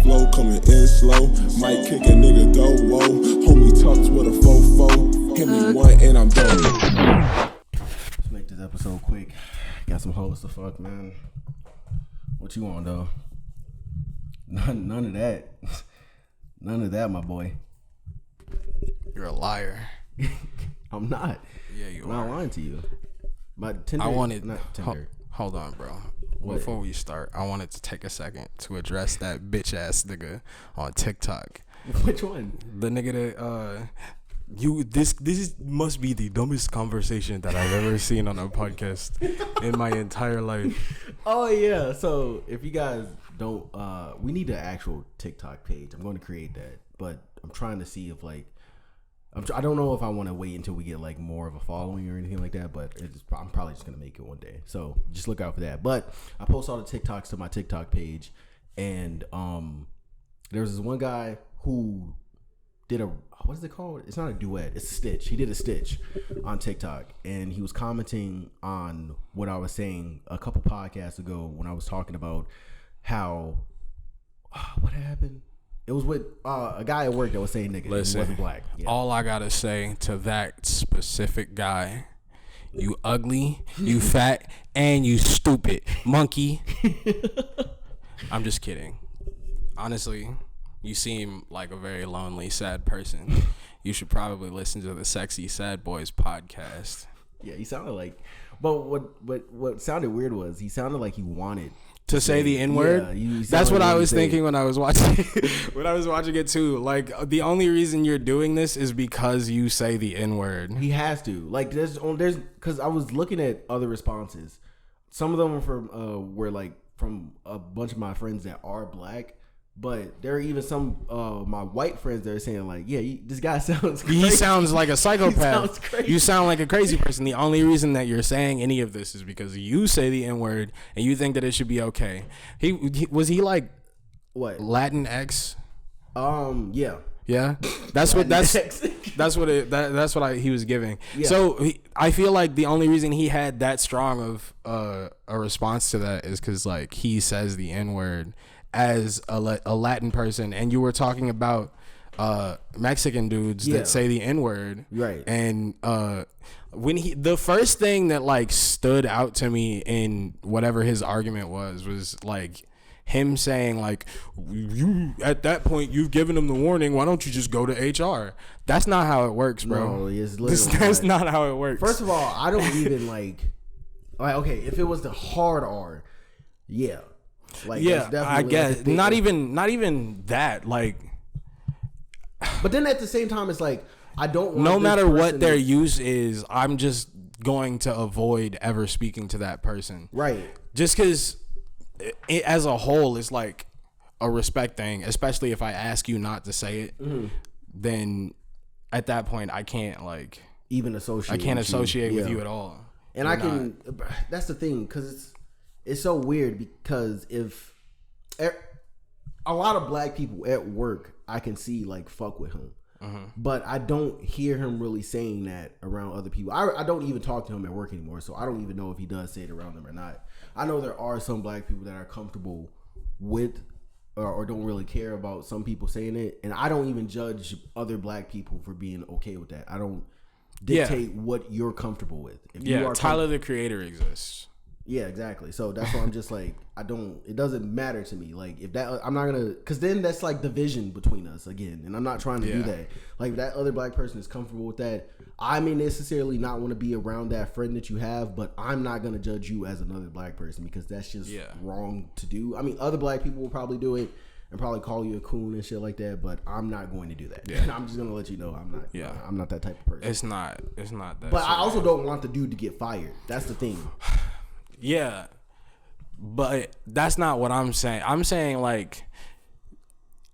flow coming in slow. Might kick a nigga though, whoa. Homie tucks with a fofo. Hit me one and I'm done. Let's make this episode quick. Got some hoes to fuck, man. What you want, though? None of that. None of that, my boy. You're a liar. I'm not. Yeah, you I'm are. not lying to you. But Tinder, I wanted. not Tinder. Hold on, bro. What? Before we start, I wanted to take a second to address that bitch ass nigga on TikTok. Which one? The nigga that this must be the dumbest conversation that I've ever seen on a podcast in my entire life. Oh yeah. So if you guys don't, we need an actual TikTok page. I'm going to create that, but I'm trying to see if like. I don't know if I want to wait until we get like more of a following or anything like that, but I'm probably just gonna make it one day. So just look out for that. But I post all the TikToks to my TikTok page, and there was this one guy who did what is it called? It's not a duet. It's a stitch. He did a stitch on TikTok, and he was commenting on what I was saying a couple podcasts ago when I was talking about how what happened. It was with a guy at work that was saying nigga. Listen, he wasn't black. Yeah. All I gotta say to that specific guy, you ugly, you fat, and you stupid monkey. I'm just kidding. Honestly, you seem like a very lonely, sad person. You should probably listen to the Sexy Sad Boys podcast. Yeah, he sounded like, but what sounded weird was he sounded like he wanted to say the N-word. Yeah, that's what I was thinking when I was watching it too. Like, the only reason you're doing this is because you say the N-word. He has to. Like, there's because I was looking at other responses. Some of them were from a bunch of my friends that are black. But there are even some my white friends that are saying like, yeah, this guy sounds crazy. He sounds like a psychopath. He sounds crazy. You sound like a crazy person. The only reason that you're saying any of this is because you say the N-word and you think that it should be okay. Was he like what? Latinx? Yeah. Yeah. That's what he was giving. Yeah. So I feel like the only reason he had that strong of a response to that is because like he says the N-word as a Latin person, and you were talking about Mexican dudes that say the N-word, right? And when the first thing that like stood out to me in whatever his argument was like him saying like, you at that point you've given him the warning, why don't you just go to HR? That's not how it works, bro. No, that's not how it works. First of all, I don't even like okay, if it was the hard R, yeah. Like, yeah, I guess not even that. Like, but then at the same time, it's like I don't want no matter what their use is, I'm just going to avoid ever speaking to that person. Right. Just because as a whole, it's like a respect thing, especially if I ask you not to say it, then at that point I can't like even associate. I can't associate with you at all. And that's the thing, because it's so weird, because if a lot of black people at work, I can see like fuck with him, but I don't hear him really saying that around other people. I don't even talk to him at work anymore, so I don't even know if he does say it around them or not. I know there are some black people that are comfortable with or don't really care about some people saying it, and I don't even judge other black people for being okay with that. I don't dictate what you're comfortable with. If you are Tyler the Creator exists. Yeah, exactly. So that's why I'm just like, it doesn't matter to me. Like, if that, I'm not gonna, because then that's like division between us again. And I'm not trying to do that. Like, if that other black person is comfortable with that, I may necessarily not want to be around that friend that you have, but I'm not gonna judge you as another black person, because that's just wrong to do. I mean, other black people will probably do it and probably call you a coon and shit like that, but I'm not going to do that. Yeah. I'm just gonna let you know I'm not. Yeah. I'm not that type of person. It's not that. But I also don't want the dude to get fired. That's the thing. Yeah, but that's not what I'm saying. I'm saying, like,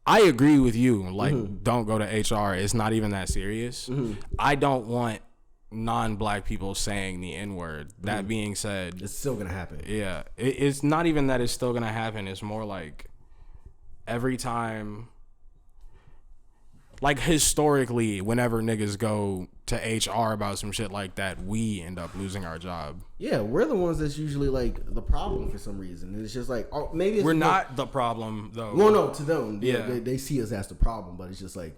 I agree with you. Like, don't go to HR. It's not even that serious. I don't want non-black people saying the N-word. That being said, it's still gonna happen. Yeah, it's not even that it's still gonna happen. It's more like every time like historically, whenever niggas go to HR about some shit like that, we end up losing our job. Yeah, we're the ones that's usually like the problem for some reason. And it's just like, oh, maybe it's We're not the problem though. Well, no, to them, Yeah. they see us as the problem, but it's just like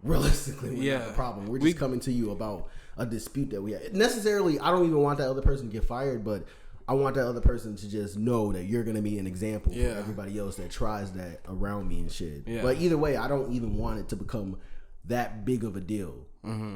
realistically, we're not Yeah. the problem. We're just coming to you about a dispute that we have. Necessarily, I don't even want that other person to get fired, but I want that other person to just know that you're gonna be an example Yeah. for everybody else that tries that around me and shit. Yeah. But either way, I don't even want it to become that big of a deal.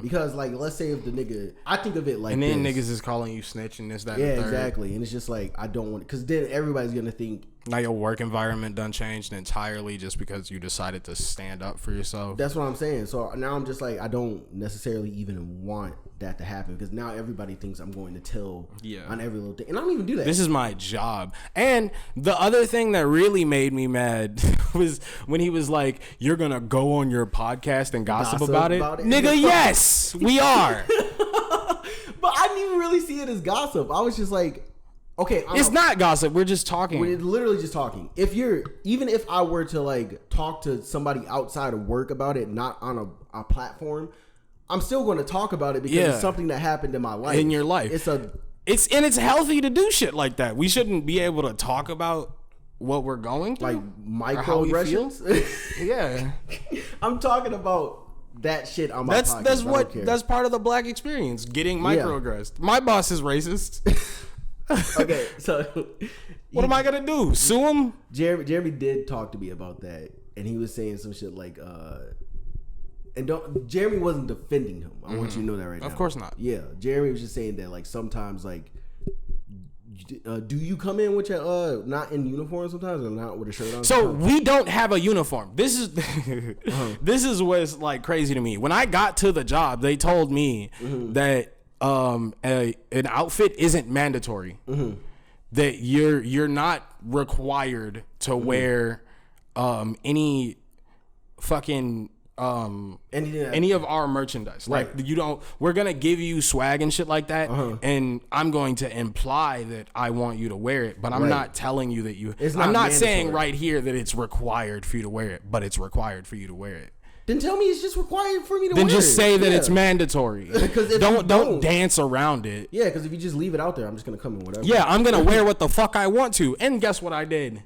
Because like, let's say if the nigga, I think of it like, And then this. niggas is calling you snitch and this, that, Yeah, and the third. exactly. And it's just like, I don't want it, because then everybody's gonna think Now your work environment done changed entirely just because you decided to stand up for yourself. that's what I'm saying. So now I'm just like, I don't necessarily even want that to happen, because now everybody thinks I'm going to tell on every little thing, and I don't even do that. This is my job. And the other thing that really made me mad was when he was like, "You're gonna go on your podcast and gossip about it?" Nigga, yes, we are. But I didn't even really see it as gossip. I was just like, okay, It's not gossip. We're just talking. We're literally just talking. Even if I were to like talk to somebody outside of work about it, not on a platform, I'm still going to talk about it because Yeah. it's something that happened in my life. In your life. It's healthy to do shit like that. We shouldn't be able to talk about what we're going through. like how we feel. microaggressions. Yeah. I'm talking about that shit on my podcast. That's part of the black experience, getting microaggressed. My boss is racist. Okay, so What am I gonna do? Sue him? Jeremy did talk to me about that, and he was saying some shit like, Jeremy wasn't defending him. I want you to know that right now. Of course not. Yeah, Jeremy was just saying that like sometimes like, do you come in with your not in uniform sometimes or not with a shirt on? So we don't have a uniform. This is this is what's like crazy to me. When I got to the job, they told me that an outfit isn't mandatory. That you're not required to wear any fucking any of our merchandise. Like you don't, we're gonna give you swag and shit like that, and I'm going to imply that I want you to wear it, but I'm not telling you that you. I'm not saying right here that it's required for you to wear it, but it's required for you to wear it. Then tell me it's just required for me to wear it. Then just say that it's mandatory. Because if don't dance around it. Yeah, because if you just leave it out there, I'm just gonna come in whatever. Yeah, I'm gonna wear what the fuck I want to, and guess what I did?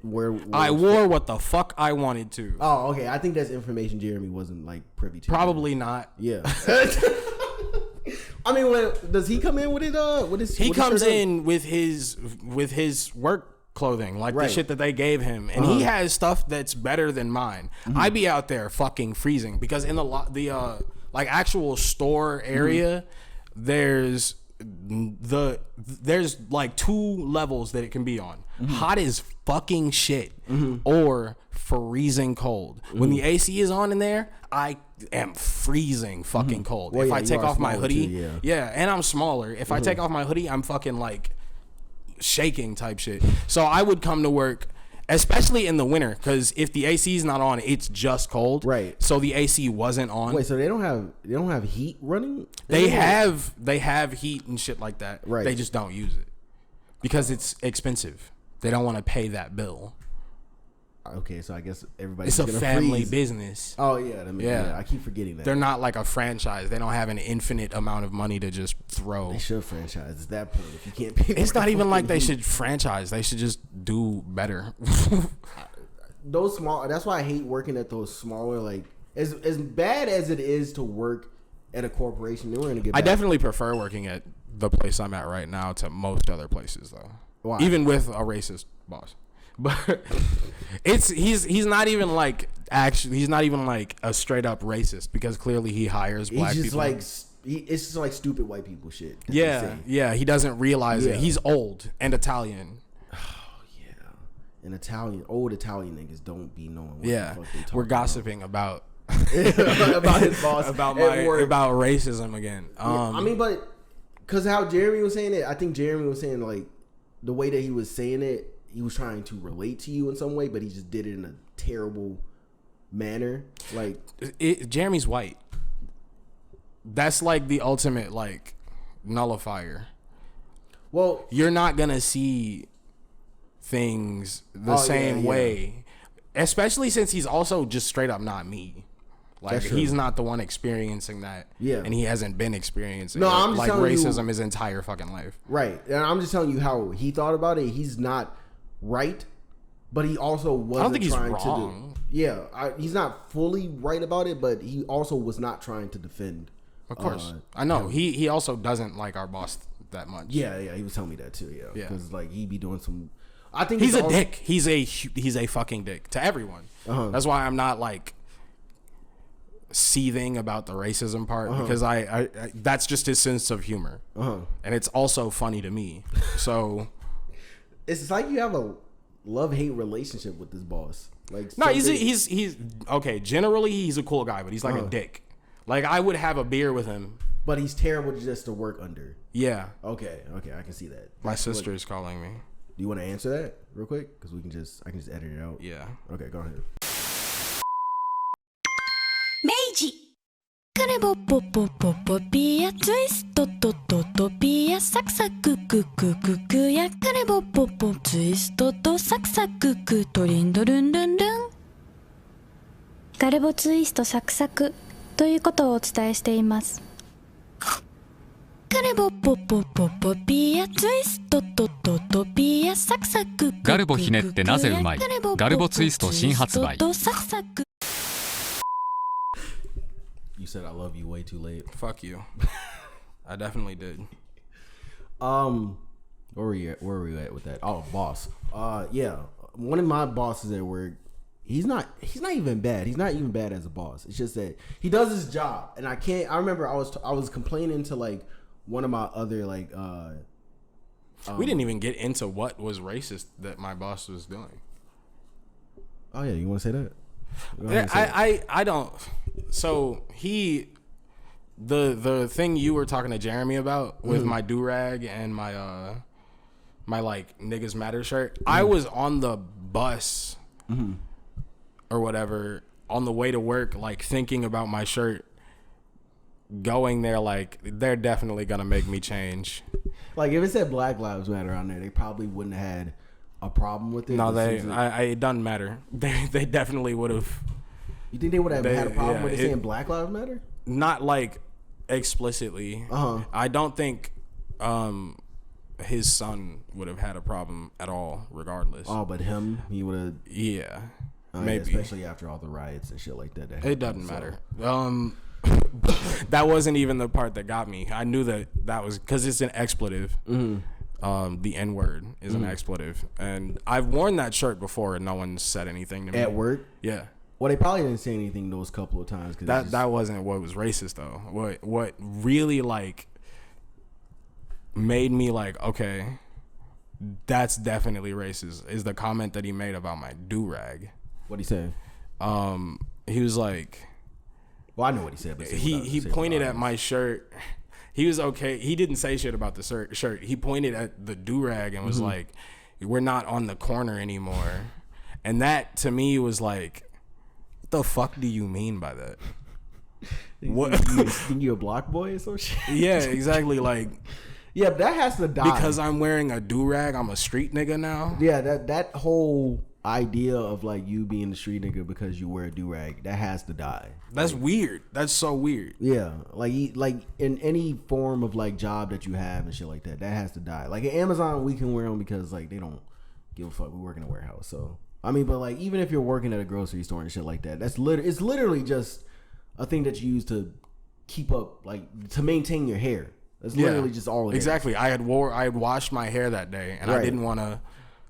I wore what the fuck I wanted to. Oh, okay. I think that's information Jeremy wasn't like privy to. Probably not. Yeah. I mean, does he come in with it? He comes in with his work clothing, like the shit that they gave him, and he has stuff that's better than mine. I be out there fucking freezing because in the like actual store area, there's like 2 levels that it can be on. Hot as fucking shit or freezing cold. When the AC is on in there, I am freezing fucking cold. Well, if yeah, I take off my hoodie, too, and I'm smaller. If I take off my hoodie, I'm fucking like shaking type shit. So I would come to work, especially in the winter, because if the AC is not on, it's just cold. Right. So the AC wasn't on. Wait, so they don't have heat running? They have heat and shit like that. Right. They just don't use it because it's expensive. They don't want to pay that bill. Okay, so I guess everybody's It's a gonna family freeze. business. Oh yeah, I keep forgetting that. They're not like a franchise. They don't have an infinite amount of money to just throw. They should franchise at that point if you can't pay. It's not even like they should franchise. They should just do better. Those small. That's why I hate working at those smaller. Like as bad as it is to work at a corporation, then we're gonna get. I definitely prefer working at the place I'm at right now to most other places, though. Why? Even with a racist boss, but he's not even like he's not even like a straight up racist because clearly he hires black He's just people. like it's just like stupid white people shit. that they Yeah, say. yeah. He doesn't realize it. He's old and Italian. And old Italian niggas don't be knowing. What Yeah, the fuck they talking we're gossiping about about his boss about at work. about racism again. I mean, but because how Jeremy was saying it, I think Jeremy was saying like the way that he was saying it, he was trying to relate to you in some way, but he just did it in a terrible manner. Like Jeremy's white. That's like the ultimate like nullifier. Well, You're not gonna see things the same way, especially since he's also just straight up not me. Like, That's true. he's not the one experiencing that. Yeah. And he hasn't been experiencing No, it. I'm just like telling you- racism his entire fucking life. Right. And I'm just telling you how he thought about it. He's not right, but he also wasn't think he's trying wrong. to do. Yeah, he's not fully right about it, but he also was not trying to defend. Of course. I know. He also doesn't like our boss that much. Yeah, he was telling me that too. Yeah, Yeah. because like he be doing some. I think He's it's a also- dick. He's a fucking dick to everyone. That's why I'm not like seething about the racism part because I that's just his sense of humor, and it's also funny to me. So It's like you have a love-hate relationship with this boss. Like no, so he's okay. Generally, he's a cool guy, but he's like a dick. Like I would have a beer with him. but he's terrible just to work under. Yeah, Okay, I can see that. my sister is calling me. Do you want to answer that real quick? Because I can just edit it out. Yeah. Okay, go ahead. 明治カレボポポポポピヤツイストトトトピヤサクサクククククヤカレボポポツイストとサクサククトリンドルンルンルンガレボツイストサクサクということをお伝えしていますガレボポポポポピヤツイストトトトピヤサクサククククガルボひねってなぜうまいガルボツイスト新発売 You said I love you way too late. Fuck you. I definitely did. Where were we at with that? Oh, boss. Yeah. One of my bosses at work, he's not even bad. He's not even bad as a boss. It's just that he does his job, and I remember I was complaining to like one of my other like We didn't even get into what was racist that my boss was doing. Oh yeah, you want to say that? Go ahead and say it. I don't. So the thing you were talking to Jeremy about with my do-rag and my my like niggas matter shirt, I was on the bus or whatever on the way to work, like thinking about my shirt, going there like they're definitely gonna make me change. Like if it said Black Lives Matter on there, they probably wouldn't have had a problem with it. No, It seems like- it doesn't matter. They definitely would have. You think they would have had a problem yeah, with it saying Black Lives Matter? Not like explicitly. I don't think his son would have had a problem at all, regardless. Oh, but him, he would have. Yeah, Yeah, maybe. especially after all the riots and shit like that. It doesn't matter. That wasn't even the part that got me. I knew that was because it's an expletive. The N word is an expletive, and I've worn that shirt before, and no one said anything to me At work? Yeah. Well, they probably didn't say anything those couple of times. Cause That wasn't what was racist though. What really like made me like, okay, that's definitely racist is the comment that he made about my do-rag. What'd he say? He was like, Well, I know what he said. But he pointed at my shirt. He was okay. He didn't say shit about the shirt. He pointed at the do-rag and was like, we're not on the corner anymore. And that to me was like, what the fuck do you mean by that? What? You think you a block boy or some shit? Yeah, exactly. Like, Yeah, but that has to die. because I'm wearing a do-rag, I'm a street nigga now. Yeah, that whole idea of like you being the street nigga because you wear a do-rag, that has to die. That's weird. That's so weird. Yeah, like in any form of like job that you have and shit like that, that has to die. Like at Amazon, we can wear them because like they don't give a fuck. We work in a warehouse, so I mean, but like even if you're working at a grocery store and shit like that, it's literally just a thing that you use to keep up, like to maintain your hair. That's literally just all it is. Exactly. I had washed my hair that day, and I Right. didn't want to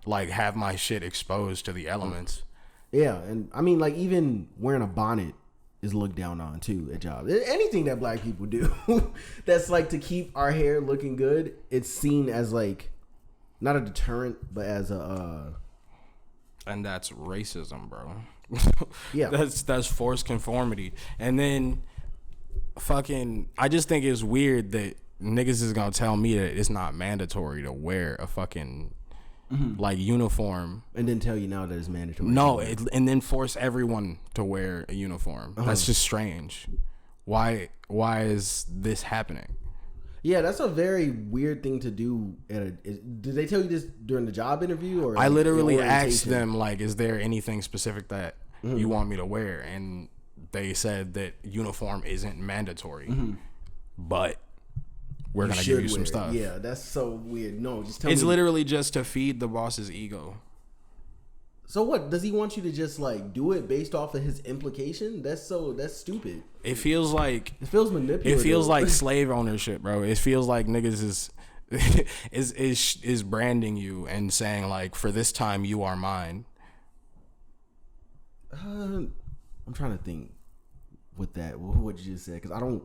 like have my shit exposed to the elements. Yeah, and I mean, like even wearing a bonnet is looked down on too at jobs. Anything that black people do that's like to keep our hair looking good, it's seen as like not a deterrent, but as a And that's racism, bro. Yeah. That's forced conformity. And then fucking I just think it's weird that niggas is gonna tell me that it's not mandatory to wear a fucking like uniform. and then tell you now that it's mandatory. No, and then force everyone to wear a uniform. That's just strange. Why is this happening? Yeah, that's a very weird thing to do. Did they tell you this during the job interview or? I literally in asked orientation? them like, is there anything specific that you want me to wear? And they said that uniform isn't mandatory, but we're gonna give you some stuff. Yeah, that's so weird. No, just tell It's me. literally just to feed the boss's ego. So what does he want you to just like do it based off of his implication? That's stupid. It feels like It feels manipulative. It feels like slave ownership, bro. It feels like niggas is branding you and saying like, for this time you are mine. I'm trying to think with that. What you just said, because I don't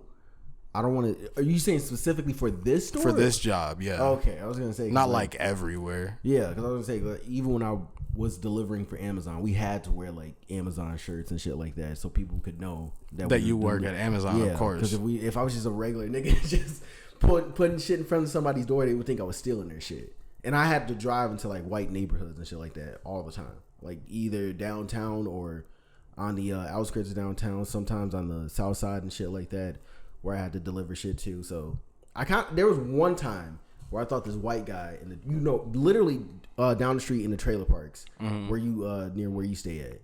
want to. Are you saying specifically for this store? For this job, yeah. Okay, I was gonna say 'cause, Not like everywhere. yeah, because I was gonna say like, even when I was delivering for Amazon, we had to wear like Amazon shirts and shit like that, so people could know that That we you were work doing at it. Amazon, of course. Because if I was just a regular nigga just putting shit in front of somebody's door, they would think I was stealing their shit. And I had to drive into like white neighborhoods and shit like that all the time, like either downtown or on the outskirts of downtown, sometimes on the south side and shit like that, where I had to deliver shit too. So there was one time where I thought this white guy in the, literally down the street in the trailer parks where you near where you stay at,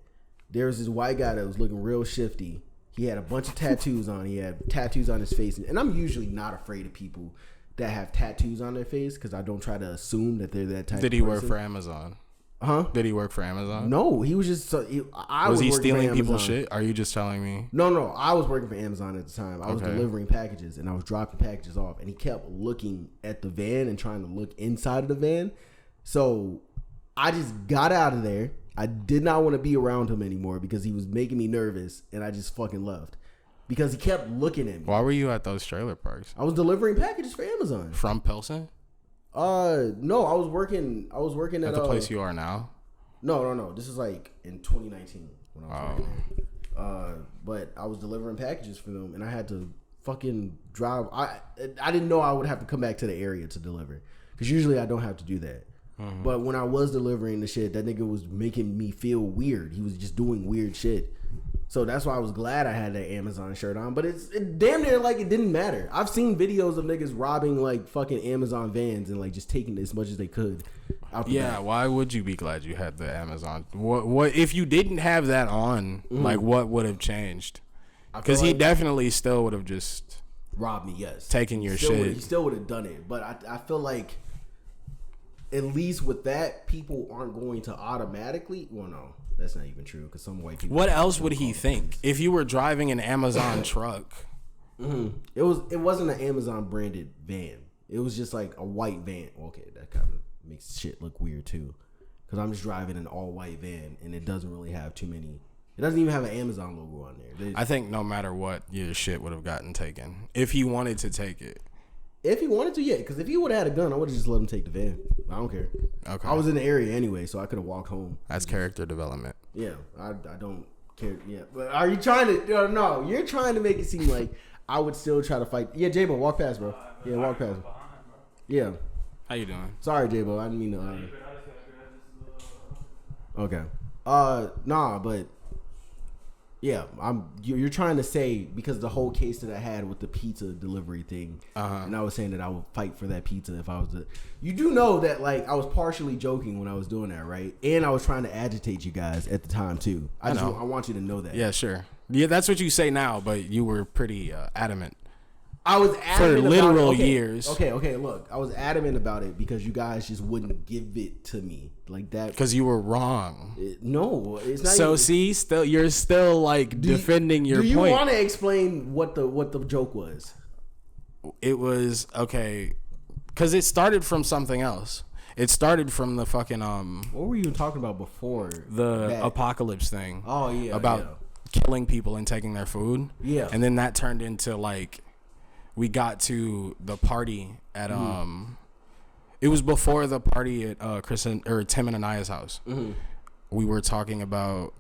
there was this white guy that was looking real shifty. He had a bunch of tattoos on. He had tattoos on his face, and I'm usually not afraid of people that have tattoos on their face because I don't try to assume that they're that type. Did he of work person. for Amazon? Huh? Did he work for Amazon? No, he was just. Was he working for stealing people's Amazon. shit? Are you just telling me? No, I was working for Amazon at the time. I was Okay. delivering packages and I was dropping packages off, and he kept looking at the van and trying to look inside of the van. So I just got out of there. I did not want to be around him anymore because he was making me nervous, and I just fucking left because he kept looking at me. Why were you at those trailer parks? I was delivering packages for Amazon. From Pilsen? No, I was working at At the place you are now? No. This is like in 2019 when I was working there. But I was delivering packages for them, and I had to fucking drive. I didn't know I would have to come back to the area to deliver, because usually I don't have to do that. But when I was delivering the shit, that nigga was making me feel weird. He was just doing weird shit. So that's why I was glad I had that Amazon shirt on. But it damn near like it didn't matter. I've seen videos of niggas robbing like fucking Amazon vans and like just taking as much as they could out the Yeah, back. why would you be glad you had the Amazon? What if you didn't have that on? Like, what would have changed? I feel Because he like- definitely still would have just robbed me, yes. taken your Still shit. he still would have done it. But I feel like at least with that, people aren't going to automatically. Well, no, that's not even true because some white people. What else would he think if you were driving an Amazon truck? It wasn't an Amazon branded van. It was just like a white van. Okay, that kind of makes shit look weird too, because I'm just driving an all white van and it doesn't really have too many. It doesn't even have an Amazon logo on there. I think no matter what, your shit would have gotten taken if he wanted to take it. If he wanted to, yeah. Because if he would have had a gun, I would have just let him take the van. I don't care. Okay. I was in the area anyway, so I could have walked home. That's character development. Yeah, I don't care. Yeah, but are you trying to? No, you're trying to make it seem like I would still try to fight. Yeah, J-Bo, walk past, bro. Yeah, walk past. Yeah, How you doing? sorry, J-Bo. I didn't mean to. Okay. Nah, but yeah, you're trying to say because the whole case that I had with the pizza delivery thing, and I was saying that I would fight for that pizza if I was the. You do know that like I was partially joking when I was doing that, right? And I was trying to agitate you guys at the time too. I know. I want you to know that. Yeah, sure. Yeah, that's what you say now, but you were pretty adamant. I was adamant For literal about it. years. Okay. Look, I was adamant about it because you guys just wouldn't give it to me like that. Because you were wrong. No, it's not. So even, you're still like defending your do you point. want to explain what the joke was? It was okay because it started from something else. It started from the fucking What were you talking about before the that? apocalypse thing. Oh yeah, About killing people and taking their food. Yeah. And then that turned into like we got to the party at it was before the party at Chris or Tim and Anaya's house. We were talking about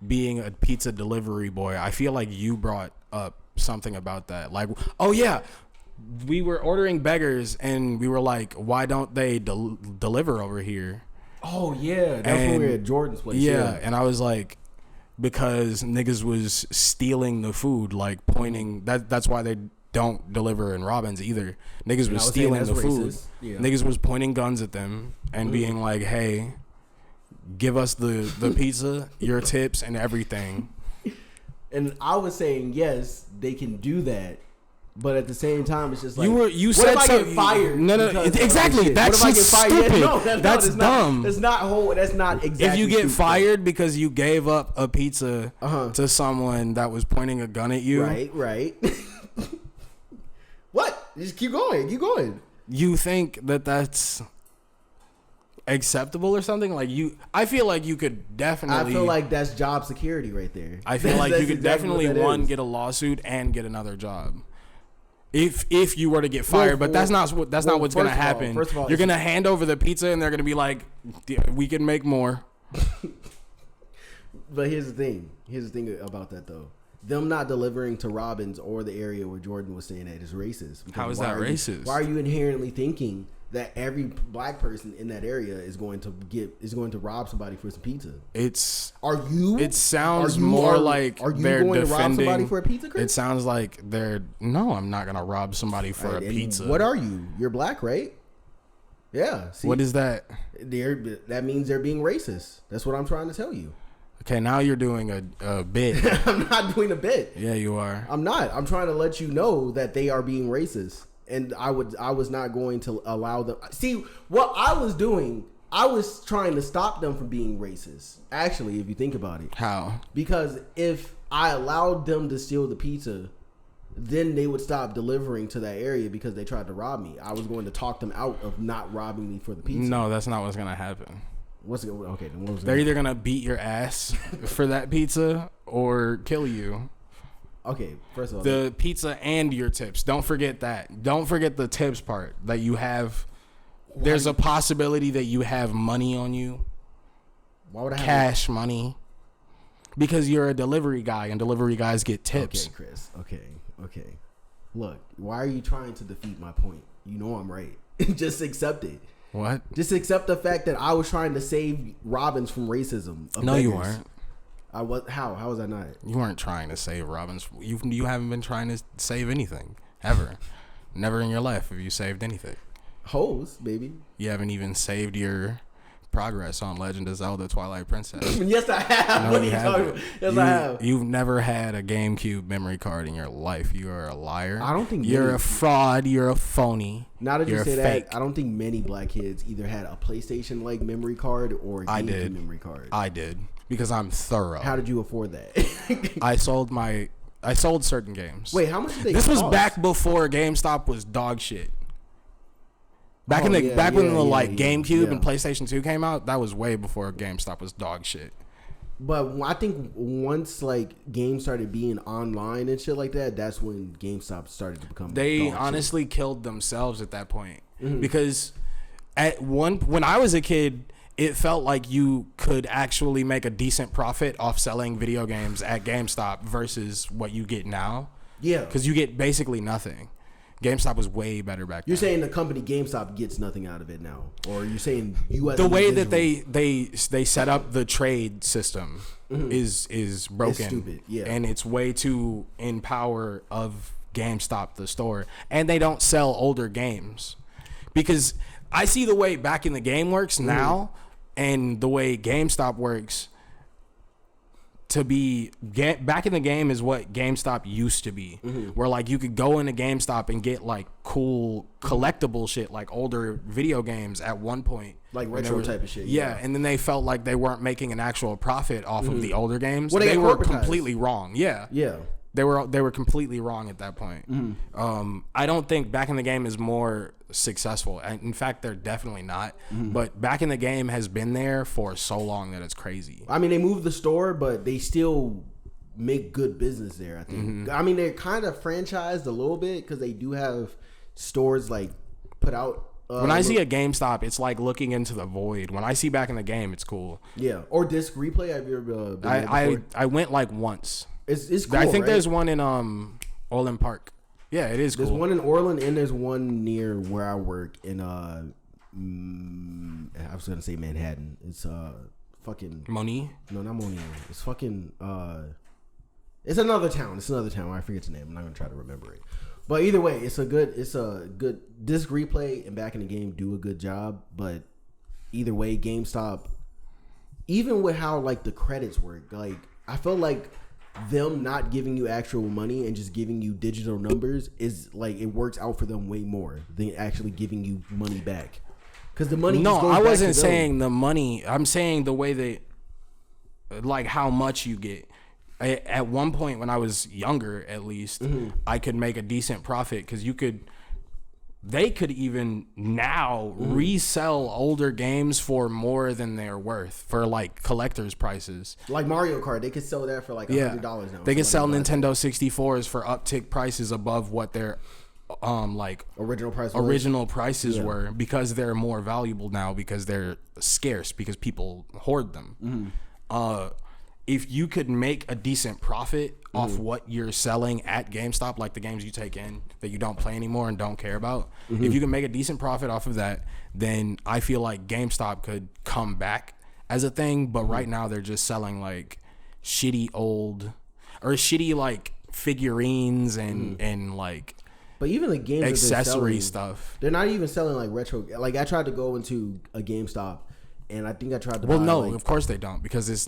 being a pizza delivery boy. I feel like you brought up something about that. Like, oh yeah, we were ordering beggars and we were like, why don't they deliver over here? Oh yeah, that's when we were at Jordan's place. Yeah, and I was like, because niggas was stealing the food, like pointing. That's why they don't deliver in Robbins either. Niggas was was saying stealing that's the food. racist. Yeah. Niggas was pointing guns at them and being like, hey, give us the pizza, your tips, and everything. And I was saying yes, they can do that, but at the same time, it's just like you what said if I so, get fired? No, because of this exactly. shit? That's what if I get fired? stupid. Yeah, no, that's dumb. That's not exactly. If you get stupid. fired because you gave up a pizza to someone that was pointing a gun at you, right. What? Just keep going. You think that's acceptable or something? Like I feel like you could definitely. I feel like that's job security right there. I feel like you could exactly definitely get a lawsuit and get another job. If you were to get fired, but that's not what's gonna happen. First of all, you're gonna hand over the pizza and they're gonna be like, "We can make more." But here's the thing about that though. Them not delivering to Robbins or the area where Jordan was staying at is racist. How is that racist? Why are you inherently thinking that every black person in that area is going to rob somebody for some pizza? It sounds more like are you they're going defending, to rob somebody for a pizza, Chris? It sounds like no, I'm not gonna rob somebody for a pizza. What are you? You're black, right? Yeah. See, what is that? That means they're being racist. That's what I'm trying to tell you. Okay, now you're doing a bit. I'm not doing a bit. Yeah, you are. I'm not. I'm trying to let you know that they are being racist, and I was not going to allow them. See, what I was doing, I was trying to stop them from being racist. Actually, if you think about it. How? Because if I allowed them to steal the pizza, then they would stop delivering to that area because they tried to rob me. I was going to talk them out of not robbing me for the pizza. No, that's not what's gonna happen. They're either gonna beat your ass for that pizza or kill you. Okay, first of all, the pizza and your tips. Don't forget that. Don't forget the tips part that you have. There's a possibility that you have money on you. Why would I have cash money? Because you're a delivery guy and delivery guys get tips. Okay, Chris. Okay. Look, why are you trying to defeat my point? You know I'm right. Just accept it. What? Just accept the fact that I was trying to save Robbins from racism. No, you weren't. I was. How was I not? You weren't trying to save Robbins. You haven't been trying to save anything ever. Never in your life have you saved anything. Hoes, baby. You haven't even saved your progress on Legend of Zelda: Twilight Princess. Yes, I have. No, what are you talking about? Yes, I have. You've never had a GameCube memory card in your life. You are a liar. I don't think you're a fraud. You're a phony. Now that you say fake. that, I don't think many black kids either had a PlayStation-like memory card or a GameCube memory card. I did because I'm thorough. How did you afford that? I sold certain games. Wait, how much did they This cost? was back before GameStop was dog shit. Back when the GameCube and PlayStation 2 came out, that was way before GameStop was dog shit. But I think once like games started being online and shit like that, that's when GameStop started to become. They honestly killed themselves at that point because when I was a kid, it felt like you could actually make a decent profit off selling video games at GameStop versus what you get now. Yeah, because you get basically nothing. GameStop was way better back then. You're saying the company GameStop gets nothing out of it now, or you're saying you as the way individual? that they set up the trade system is broken. It's stupid, yeah, and it's way too in power of GameStop, the store, and they don't sell older games because I see the way Back in the Game works now, and the way GameStop works. To be Back in the Game is what GameStop used to be, where like you could go into GameStop and get like cool collectible shit, like older video games at one point, like retro type of shit. Yeah, and then they felt like they weren't making an actual profit off of the older games. Well, they were completely wrong. Yeah, they were completely wrong at that point. I don't think Back in the Game is more successful. In fact, they're definitely not. But Back in the Game has been there for so long that it's crazy. I mean, they moved the store, but they still make good business there, I think. I mean, they're kind of franchised a little bit because they do have stores like put out. When I see a GameStop, it's like looking into the void. When I see Back in the Game, it's cool. Yeah, or Disc Replay. Have you ever been there before? I went like once. It's cool. I think right? there's one in Orland Park. Yeah, it is cool. There's one in Orland and there's one near where I work in I was gonna say Manhattan. It's fucking Money. No, not Money. It's fucking it's another town. I forget the name. I'm not gonna try to remember it. But either way, it's a good Disc Replay and Back in the Game do a good job. But either way, GameStop even with how like the credits work, like I feel like them not giving you actual money and just giving you digital numbers is like it works out for them way more than actually giving you money back. Because the money. No, just goes I back wasn't to them. saying the money. I'm saying the way that, like, how much you get. At one point when I was younger, at least, I could make a decent profit because they could even now resell older games for more than they're worth for like collector's prices. Like Mario Kart, they could sell that for like $100 now. They could sell Somebody buys Nintendo 64s for uptick prices above what their like it. Original prices were because they're more valuable now because they're scarce because people hoard them. If you could make a decent profit off what you're selling at GameStop, like the games you take in that you don't play anymore and don't care about, if you can make a decent profit off of that, then I feel like GameStop could come back as a thing. But right now they're just selling like shitty like figurines and like But even the games accessory that stuff. they're not even selling like retro. Like I tried to go into a GameStop, and I think I tried to. Well, buy, no, like, of course they don't because it's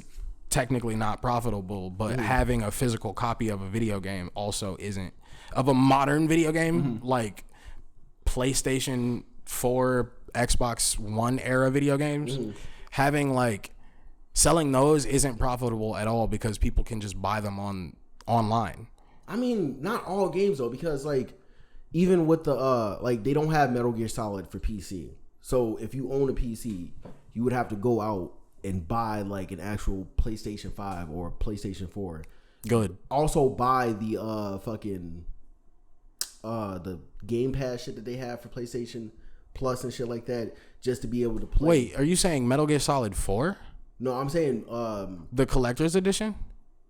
technically not profitable. But having a physical copy of a video game also isn't of a modern video game like PlayStation 4, Xbox One era video games. Having like selling those isn't profitable at all because people can just buy them online. I mean, not all games though, because like even with the like they don't have Metal Gear Solid for PC. So if you own a PC, you would have to go out and buy like an actual PlayStation 5 or PlayStation 4. Good. Also buy the fucking the Game Pass shit that they have for PlayStation Plus and shit like that just to be able to play. Wait, are you saying Metal Gear Solid 4? No, I'm saying The collector's edition?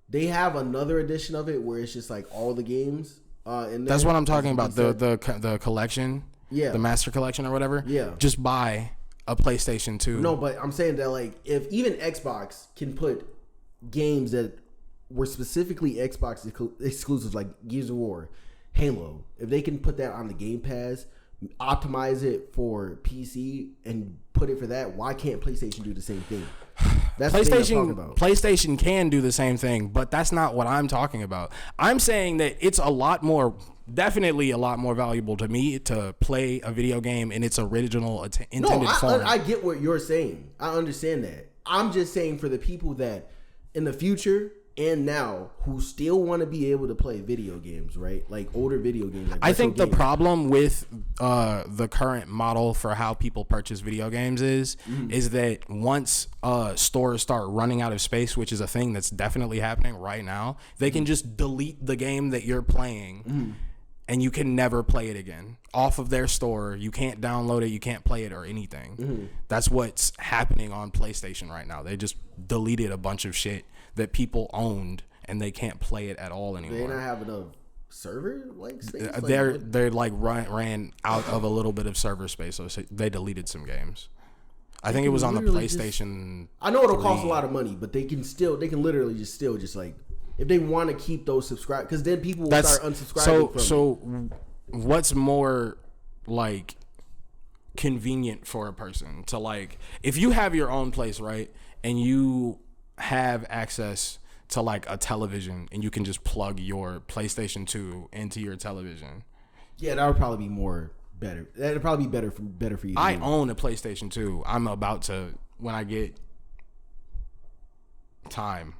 they have another edition of it where it's just like all the games in there. That's what I'm talking about. It's The collection, Yeah. the master collection or whatever. Yeah. Just buy a PlayStation 2. No, but I'm saying that like if even Xbox can put games that were specifically Xbox exclusives like Gears of War, Halo, if they can put that on the Game Pass, optimize it for PC and put it for that, why can't PlayStation do the same thing? That's the thing I'm talking about. PlayStation can do the same thing, but that's not what I'm talking about. I'm saying that it's definitely a lot more valuable to me to play a video game in its original intended form. I get what you're saying. I understand that. I'm just saying for the people that in the future and now who still want to be able to play video games, right? Like older video games. Like I think the games. problem with the current model for how people purchase video games is that once stores start running out of space, which is a thing that's definitely happening right now, they can just delete the game that you're playing and you can never play it again off of their store. You can't download it, you can't play it or anything. That's what's happening on PlayStation right now. They just deleted a bunch of shit that people owned and they can't play it at all anymore. They not have enough server like space. They're like ran out of a little bit of server space, so they deleted some games. I think it was on the PlayStation. I know it'll cost a lot of money, but they can literally just like if they want to keep those subscribed, because then people will start unsubscribing from So what's more like convenient for a person to like if you have your own place, right, and you have access to like a television and you can just plug your PlayStation 2 into your television. Yeah, that would probably be better. That'd probably be better for you. I own a PlayStation 2. I'm about to, when I get time,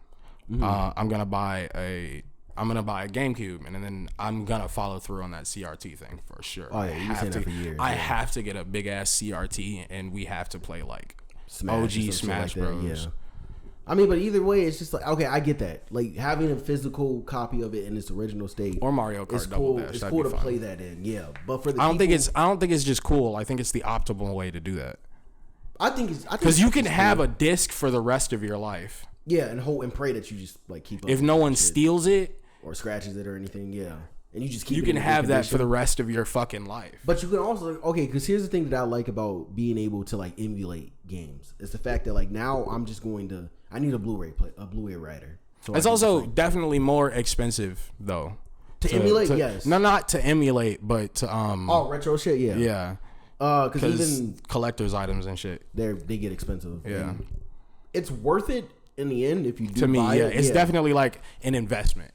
I'm gonna buy a GameCube, and then I'm gonna follow through on that CRT thing for sure. Oh yeah, you've seen that for years. I have to get a big ass CRT, and we have to play like Smash OG Smash like Bros. Yeah. I mean, but either way, it's just like, okay, I get that. Like having a physical copy of it in its original state, or Mario Kart it's Double cool. Dash. It's That'd cool be to fun. play that in. Yeah, but for the I don't think it's just cool. I think it's the optimal way to do that. I think because you can have a disc for the rest of your life. Yeah, and hope and pray that you just like keep up. If no one steals it or scratches it or anything, yeah, and you just keep. You can have that for the rest of your fucking life. But you can also because here's the thing that I like about being able to like emulate games. It's the fact that like now I'm just going to. I need a Blu-ray writer. So it's also definitely more expensive though. To emulate, yes. No, not to emulate, but to retro shit, yeah. Yeah. Because even collector's items and shit. they get expensive. Yeah. it's worth it in the end if you do To me, buy yeah, it. it's definitely like an investment.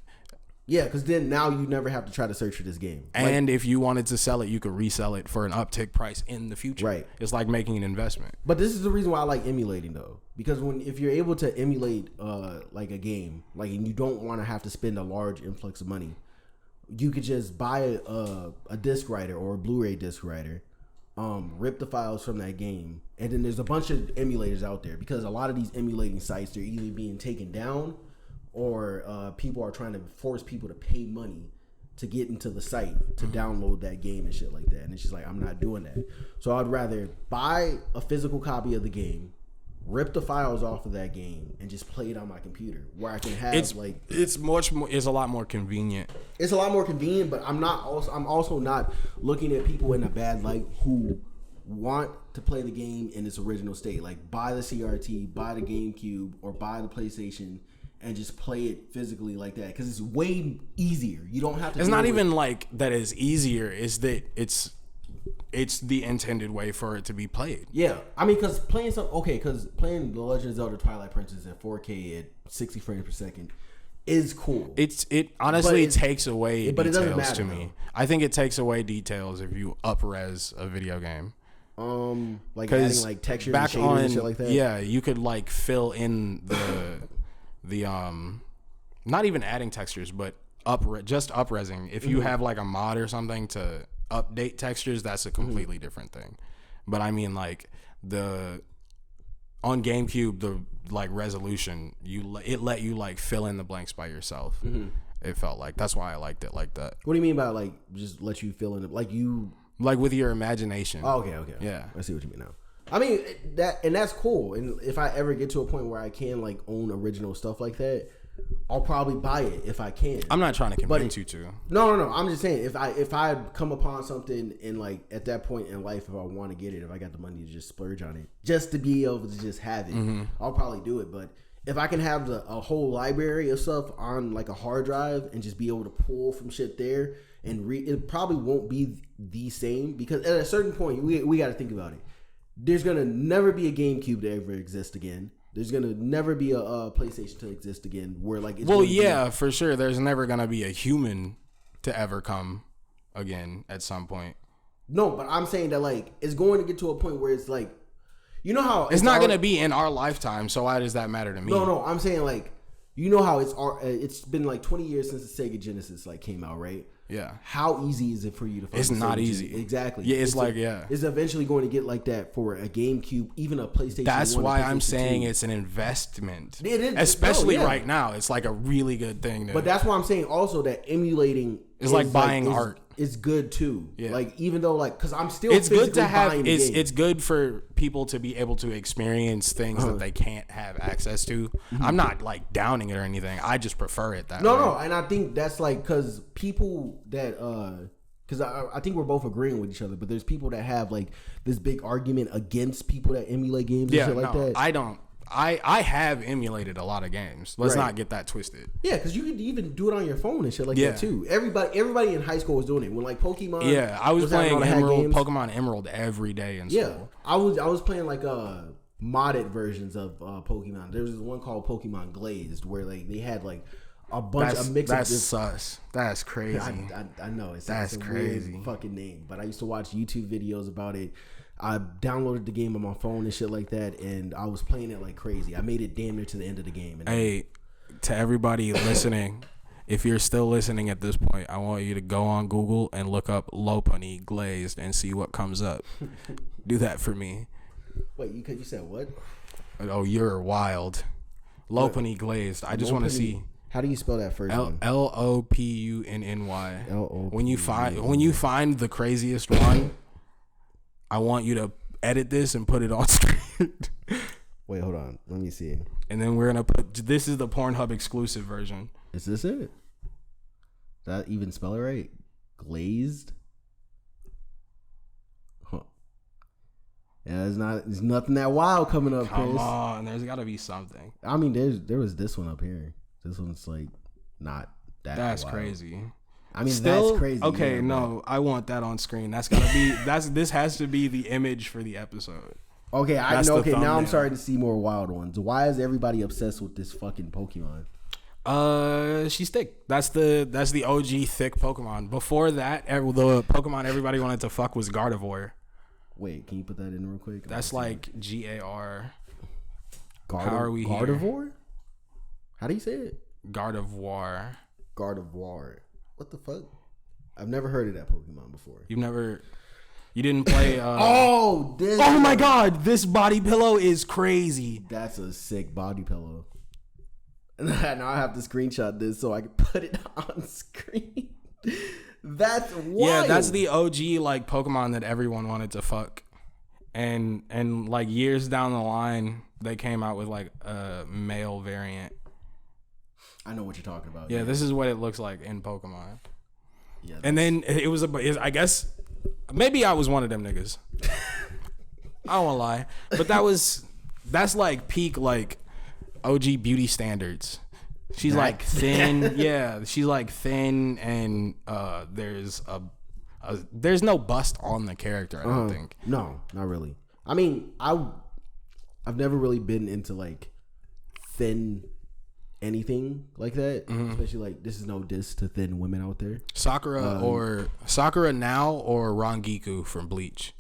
Yeah, because then now you never have to try to search for this game. And if you wanted to sell it, you could resell it for an uptick price in the future. Right. It's like making an investment. But this is the reason why I like emulating though, because if you're able to emulate like a game, like, and you don't want to have to spend a large influx of money, you could just buy a disc writer or a Blu-ray disc writer, rip the files from that game, and then there's a bunch of emulators out there, because a lot of these emulating sites, they're either being taken down or people are trying to force people to pay money to get into the site to download that game and shit like that. And it's just like, I'm not doing that. So I'd rather buy a physical copy of the game, rip the files off of that game, and just play it on my computer where I can have It's a lot more convenient. It's a lot more convenient, but I'm also not looking at people in a bad light who want to play the game in its original state. Like, buy the CRT, buy the GameCube, or buy the PlayStation and just play it physically like that, because it's way easier. You don't have to. It's not even like that is easier. Is that it's the intended way for it to be played. Yeah, I mean, because playing The Legend of Zelda Twilight Princess at 4K at 60 frames per second is cool. It honestly takes away but it doesn't details matter, to me. I think it takes away details if you up-res a video game. Like adding like textures and shaders and shit like that. Yeah, you could like fill in the not even adding textures, but up-resing. If you have like a mod or something to update textures, that's a completely different thing. But I mean, like on GameCube, the like resolution, it let you like fill in the blanks by yourself. It felt like that's why I liked it like that. What do you mean by like just let you fill in it, like with your imagination? Oh, okay. Yeah, I see what you mean now. I mean, that's cool. And if I ever get to a point where I can like own original stuff like that, I'll probably buy it if I can. I'm not trying to convince you to. No. I'm just saying, if I come upon something in like at that point in life, if I want to get it, if I got the money to just splurge on it, just to be able to just have it, I'll probably do it. But if I can have a whole library of stuff on like a hard drive and just be able to pull from shit there and it probably won't be the same, because at a certain point we got to think about it. There's gonna never be a GameCube to ever exist again. There's gonna never be a PlayStation to exist again. Where like it's for sure. There's never gonna be a human to ever come again at some point. No, but I'm saying that like it's going to get to a point where it's like, you know how it's not gonna be in our lifetime. So why does that matter to me? No, I'm saying like, you know how it's been like 20 years since the Sega Genesis like came out, right? Yeah. How easy is it for you to find? It's not easy. Genesis? Exactly. Yeah, it's eventually going to get like that for a GameCube, even a PlayStation. That's 1, why I'm PlayStation saying 2. it's an investment. It is, especially right now. It's like a really good thing. But that's why I'm saying also that emulating is like buying art. It's good too. Yeah. Like, even though like, because I'm still it's good to have. buying It's good for people to be able to experience things that they can't have access to. I'm not like downing it or anything. I just prefer it that way. No, and I think that's like because people that because I think we're both agreeing with each other, but there's people that have like this big argument against people that emulate games and shit like that. I don't. I have emulated a lot of games. Let's not get that twisted. Yeah, because you could even do it on your phone and shit like that too. Everybody in high school was doing it. When like Pokemon. Yeah, I was playing Pokemon Emerald every day in school. Yeah, I was playing like modded versions of Pokemon. There was one called Pokemon Glazed where like they had like a bunch of mix. That's sus. That's crazy. I know that's a crazy weird fucking name, but I used to watch YouTube videos about it. I downloaded the game on my phone and shit like that, and I was playing it like crazy. I made it damn near to the end of the game. And hey, to everybody listening, if you're still listening at this point, I want you to go on Google and look up Lopunny Glazed and see what comes up. Do that for me. Wait, you said what? Oh, you're wild. Lopunny Glazed. I just want to see. How do you spell that first one? Lopunny. When you find the craziest one, I want you to edit this and put it on screen. Wait, hold on. Let me see. And then we're gonna put. This is the Pornhub exclusive version. Is this it? Did I even spell it right? Glazed. Huh. Yeah, there's nothing that wild coming up, Chris. Come on, there's got to be something. I mean, there was this one up here. This one's like not that. That's wild. crazy. I mean, Still, that's crazy. Okay, no, I want that on screen. That's gotta be. This has to be the image for the episode. Okay, I That's know. the Okay, now I'm thumbnail. starting to see more wild ones. Why is everybody obsessed with this fucking Pokemon? She's thick. That's the OG thick Pokemon. Before that, the Pokemon everybody wanted to fuck was Gardevoir. Wait, can you put that in real quick? That's like GAR. Gardevoir. how are we here? Gardevoir? How do you say it? Gardevoir. Gardevoir. What the fuck? I've never heard of that Pokemon before. You didn't play. Oh, this. Oh my God! This body pillow is crazy. That's a sick body pillow. Now I have to screenshot this so I can put it on screen. That's wild. Yeah, that's the OG like Pokemon that everyone wanted to fuck, and like years down the line, they came out with like a male variant. I know what you're talking about. Yeah, this is what it looks like in Pokemon. Yeah, And then it was I guess maybe I was one of them niggas. I don't wanna lie, but that's like peak like OG beauty standards. She's like thin. Yeah, she's like thin, and there's no bust on the character. I don't think. No, not really. I mean, I've never really been into like thin anything like that. Especially like, this is no diss to thin women out there. Sakura or Sakura now or Rangiku from Bleach.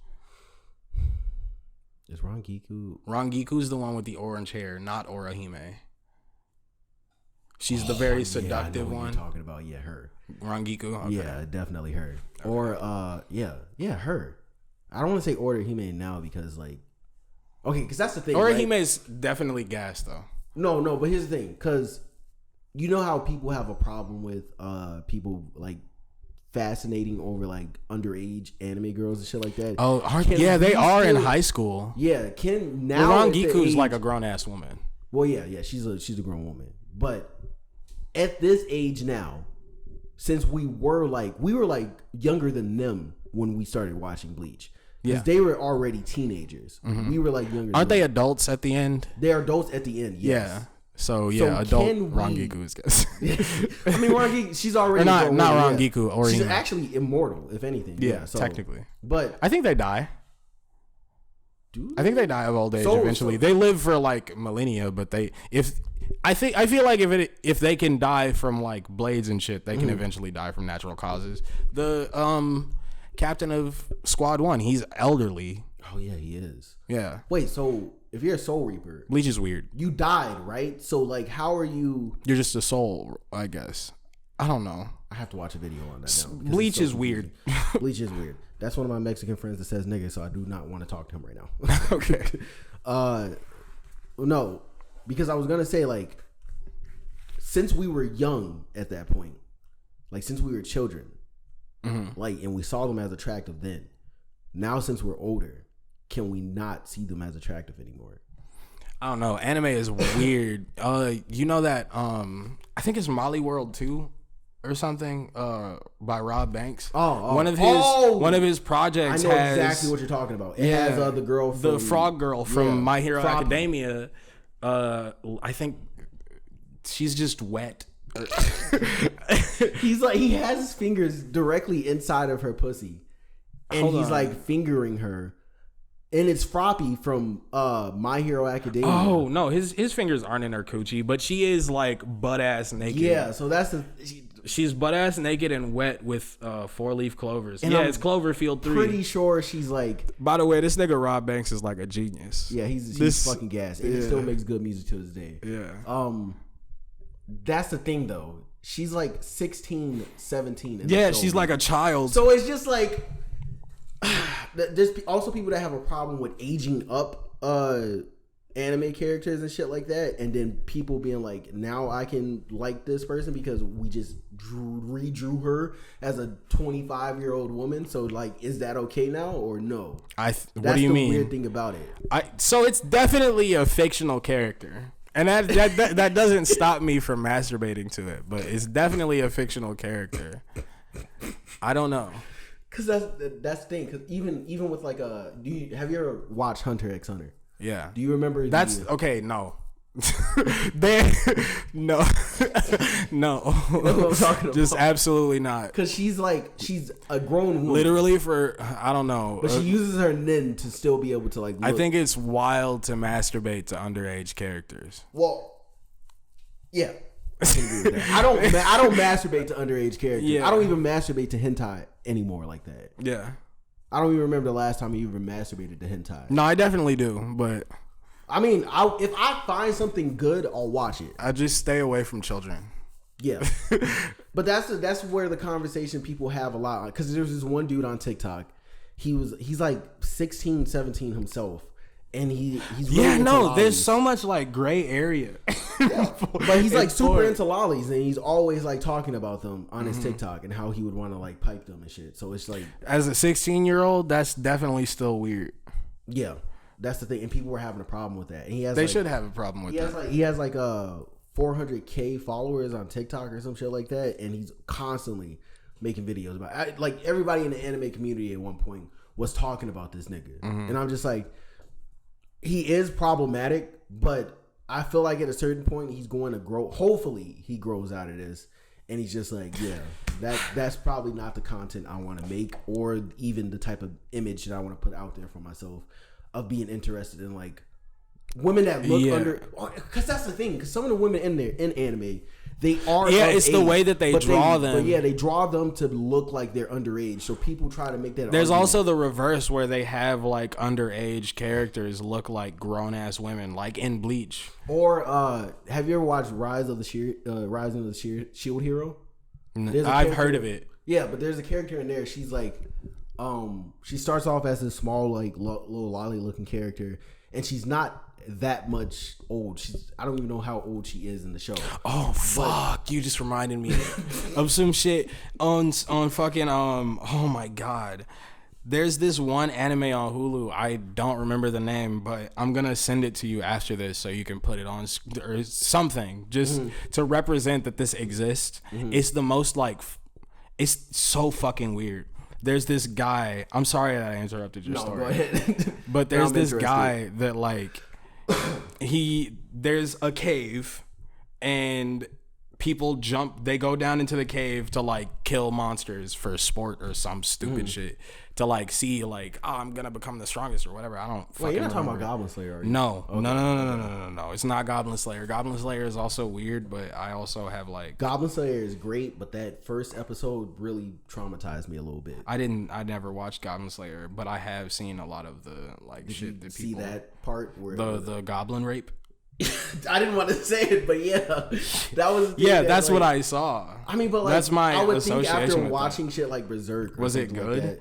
Is Rangiku? Rangiku's the one with the orange hair, not Orihime. She's the very seductive I know what one. you're talking about. Yeah, her. Rangiku. Okay. Yeah, definitely her. Okay. Or yeah, her. I don't want to say Orihime now because like, okay, because that's the thing. Orihime right? is definitely gas though. No, but here's the thing, because you know how people have a problem with people like fascinating over like underage anime girls and shit like that. Oh, Can they we are in still- high school. Yeah, can Well, now at the Rangiku's age- like a grown ass woman. well, yeah, she's a grown woman, but at this age now, since we were like younger than them when we started watching Bleach. Because Yeah. they were already teenagers. We were like younger. Aren't than they them. adults at the end? They're adults at the end. Yes. Yeah. So yeah, adult can we- Rangiku is gas. I mean, Rangiku, she's already Or not a grown not woman, yeah. Rangiku or She's Orihime. actually immortal, if anything. Yeah, so, technically. But I think they die. dude, I think they die of old age So- eventually. so- They live for like millennia, but I feel like if they can die from like blades and shit, they can eventually die from natural causes. The captain of Squad 1, he's elderly. oh yeah, he is. Yeah. Wait, so if you're a Soul Reaper, Bleach is weird. you died, right? So like, how are you? You're just a soul, I guess. I don't know. I have to watch a video on that now. because Bleach it's so is weird. confusing. Bleach is weird. That's one of my Mexican friends that says nigga, so I do not want to talk to him right now. Okay. No, because I was gonna say like, since we were young at that point, like since we were children, like, and we saw them as attractive then. Now since we're older, can we not see them as attractive anymore? I don't know. Anime is weird. You know that I think it's Molly World 2 or something by Rob Banks. Oh. One of his I projects know has exactly what you're talking about. It has the girl from the frog girl from yeah, My Hero Froppy. Academia. I think she's just wet. He's like, he has his fingers directly inside of her pussy, and Hold he's on. like fingering her, and it's Froppy from My Hero Academia. Oh no, his fingers aren't in her coochie, but she is like butt ass naked. yeah. So that's the. She's butt ass naked and wet with 4-leaf clovers. And yeah, I'm it's Cloverfield 3. Pretty sure she's like, By the way, this nigga Rob Banks is like a genius. yeah, he's This- fucking gas, and he still makes good music to this day. Yeah. That's the thing though. She's like 16, 17. in the Yeah, show, she's man. like a child. So it's just like there's also people that have a problem with aging up anime characters and shit like that, and then people being like, now I can like this person because we just redrew her as a 25-year-old woman. So like, is that okay now or no? What That's do you the mean? weird thing about it. So it's definitely a fictional character. And that doesn't stop me from masturbating to it, but it's definitely a fictional character. I don't know. Cause that's the thing. Cause even with like have you ever watched Hunter x Hunter? Yeah. Do you remember? That's okay. No, They no, no, what I'm talking about. just absolutely not. Because she's a grown woman. Literally for I don't know. But she uses her nin to still be able to like look. I think it's wild to masturbate to underage characters. Well, yeah. I can agree with that. I don't masturbate to underage characters. Yeah. I don't even masturbate to hentai anymore like that. Yeah. I don't even remember the last time you even masturbated to hentai. No, I definitely do, but I mean, if I find something good, I'll watch it. I just stay away from children. Yeah. But that's where the conversation people have a lot. Because there's this one dude on TikTok. He's like 16, 17 himself. And he's really into no, lollies. there's so much like gray area. But he's like super porn. into lollies, and he's always like talking about them on his TikTok and how he would want to like pipe them and shit. So it's like, As a 16-year-old, that's definitely still weird. yeah, that's the thing. And people were having a problem with that. And he has They like, should have a problem with that. he has like 400K followers on TikTok or some shit like that, and he's constantly making videos about it. Like everybody in the anime community at one point was talking about this nigga, and I'm just like, he is problematic, but I feel like at a certain point he's going to grow. Hopefully he grows out of this, and he's just like, yeah, that's probably not the content I want to make, or even the type of image that I want to put out there for myself of being interested in like women that look under. Because that's the thing. Because some of the women in there in anime, they are it's the age, way that they but draw them. But yeah, they draw them to look like they're underage. So people try to make that. There's argument. also the reverse where they have like underage characters look like grown ass women, like in Bleach. Or have you ever watched Rise of the Shield Hero? There's a I've character- heard of it. Yeah, but there's a character in there. She's like, she starts off as this small, like little lolly looking character, and she's not that much old. I don't even know how old she is in the show. Oh fuck! You just reminded me of some shit on fucking oh my god. There's this one anime on Hulu. I don't remember the name, but I'm gonna send it to you after this so you can put it on or something just to represent that this exists. It's the most like, it's so fucking weird. There's this guy. I'm sorry that I interrupted your story. Go ahead. But there's I'm this interested. guy that like there's a cave and people they go down into the cave to like kill monsters for sport or some stupid shit to like see like, oh, I'm gonna become the strongest or whatever. I don't fucking Wait, you're not talking remember. about Goblin Slayer, are you? No. No. It's not Goblin Slayer. Goblin Slayer is also weird, but I also have like Goblin Slayer is great, but that first episode really traumatized me a little bit. I never watched Goblin Slayer, but I have seen a lot of the like Did shit you that see people that part where the goblin rape. I didn't want to say it, but yeah, that was the thing Yeah, that, that's like, what I saw. I mean, but like, that's my I would think association after with watching shit like Berserk, or Was it something good? Like that,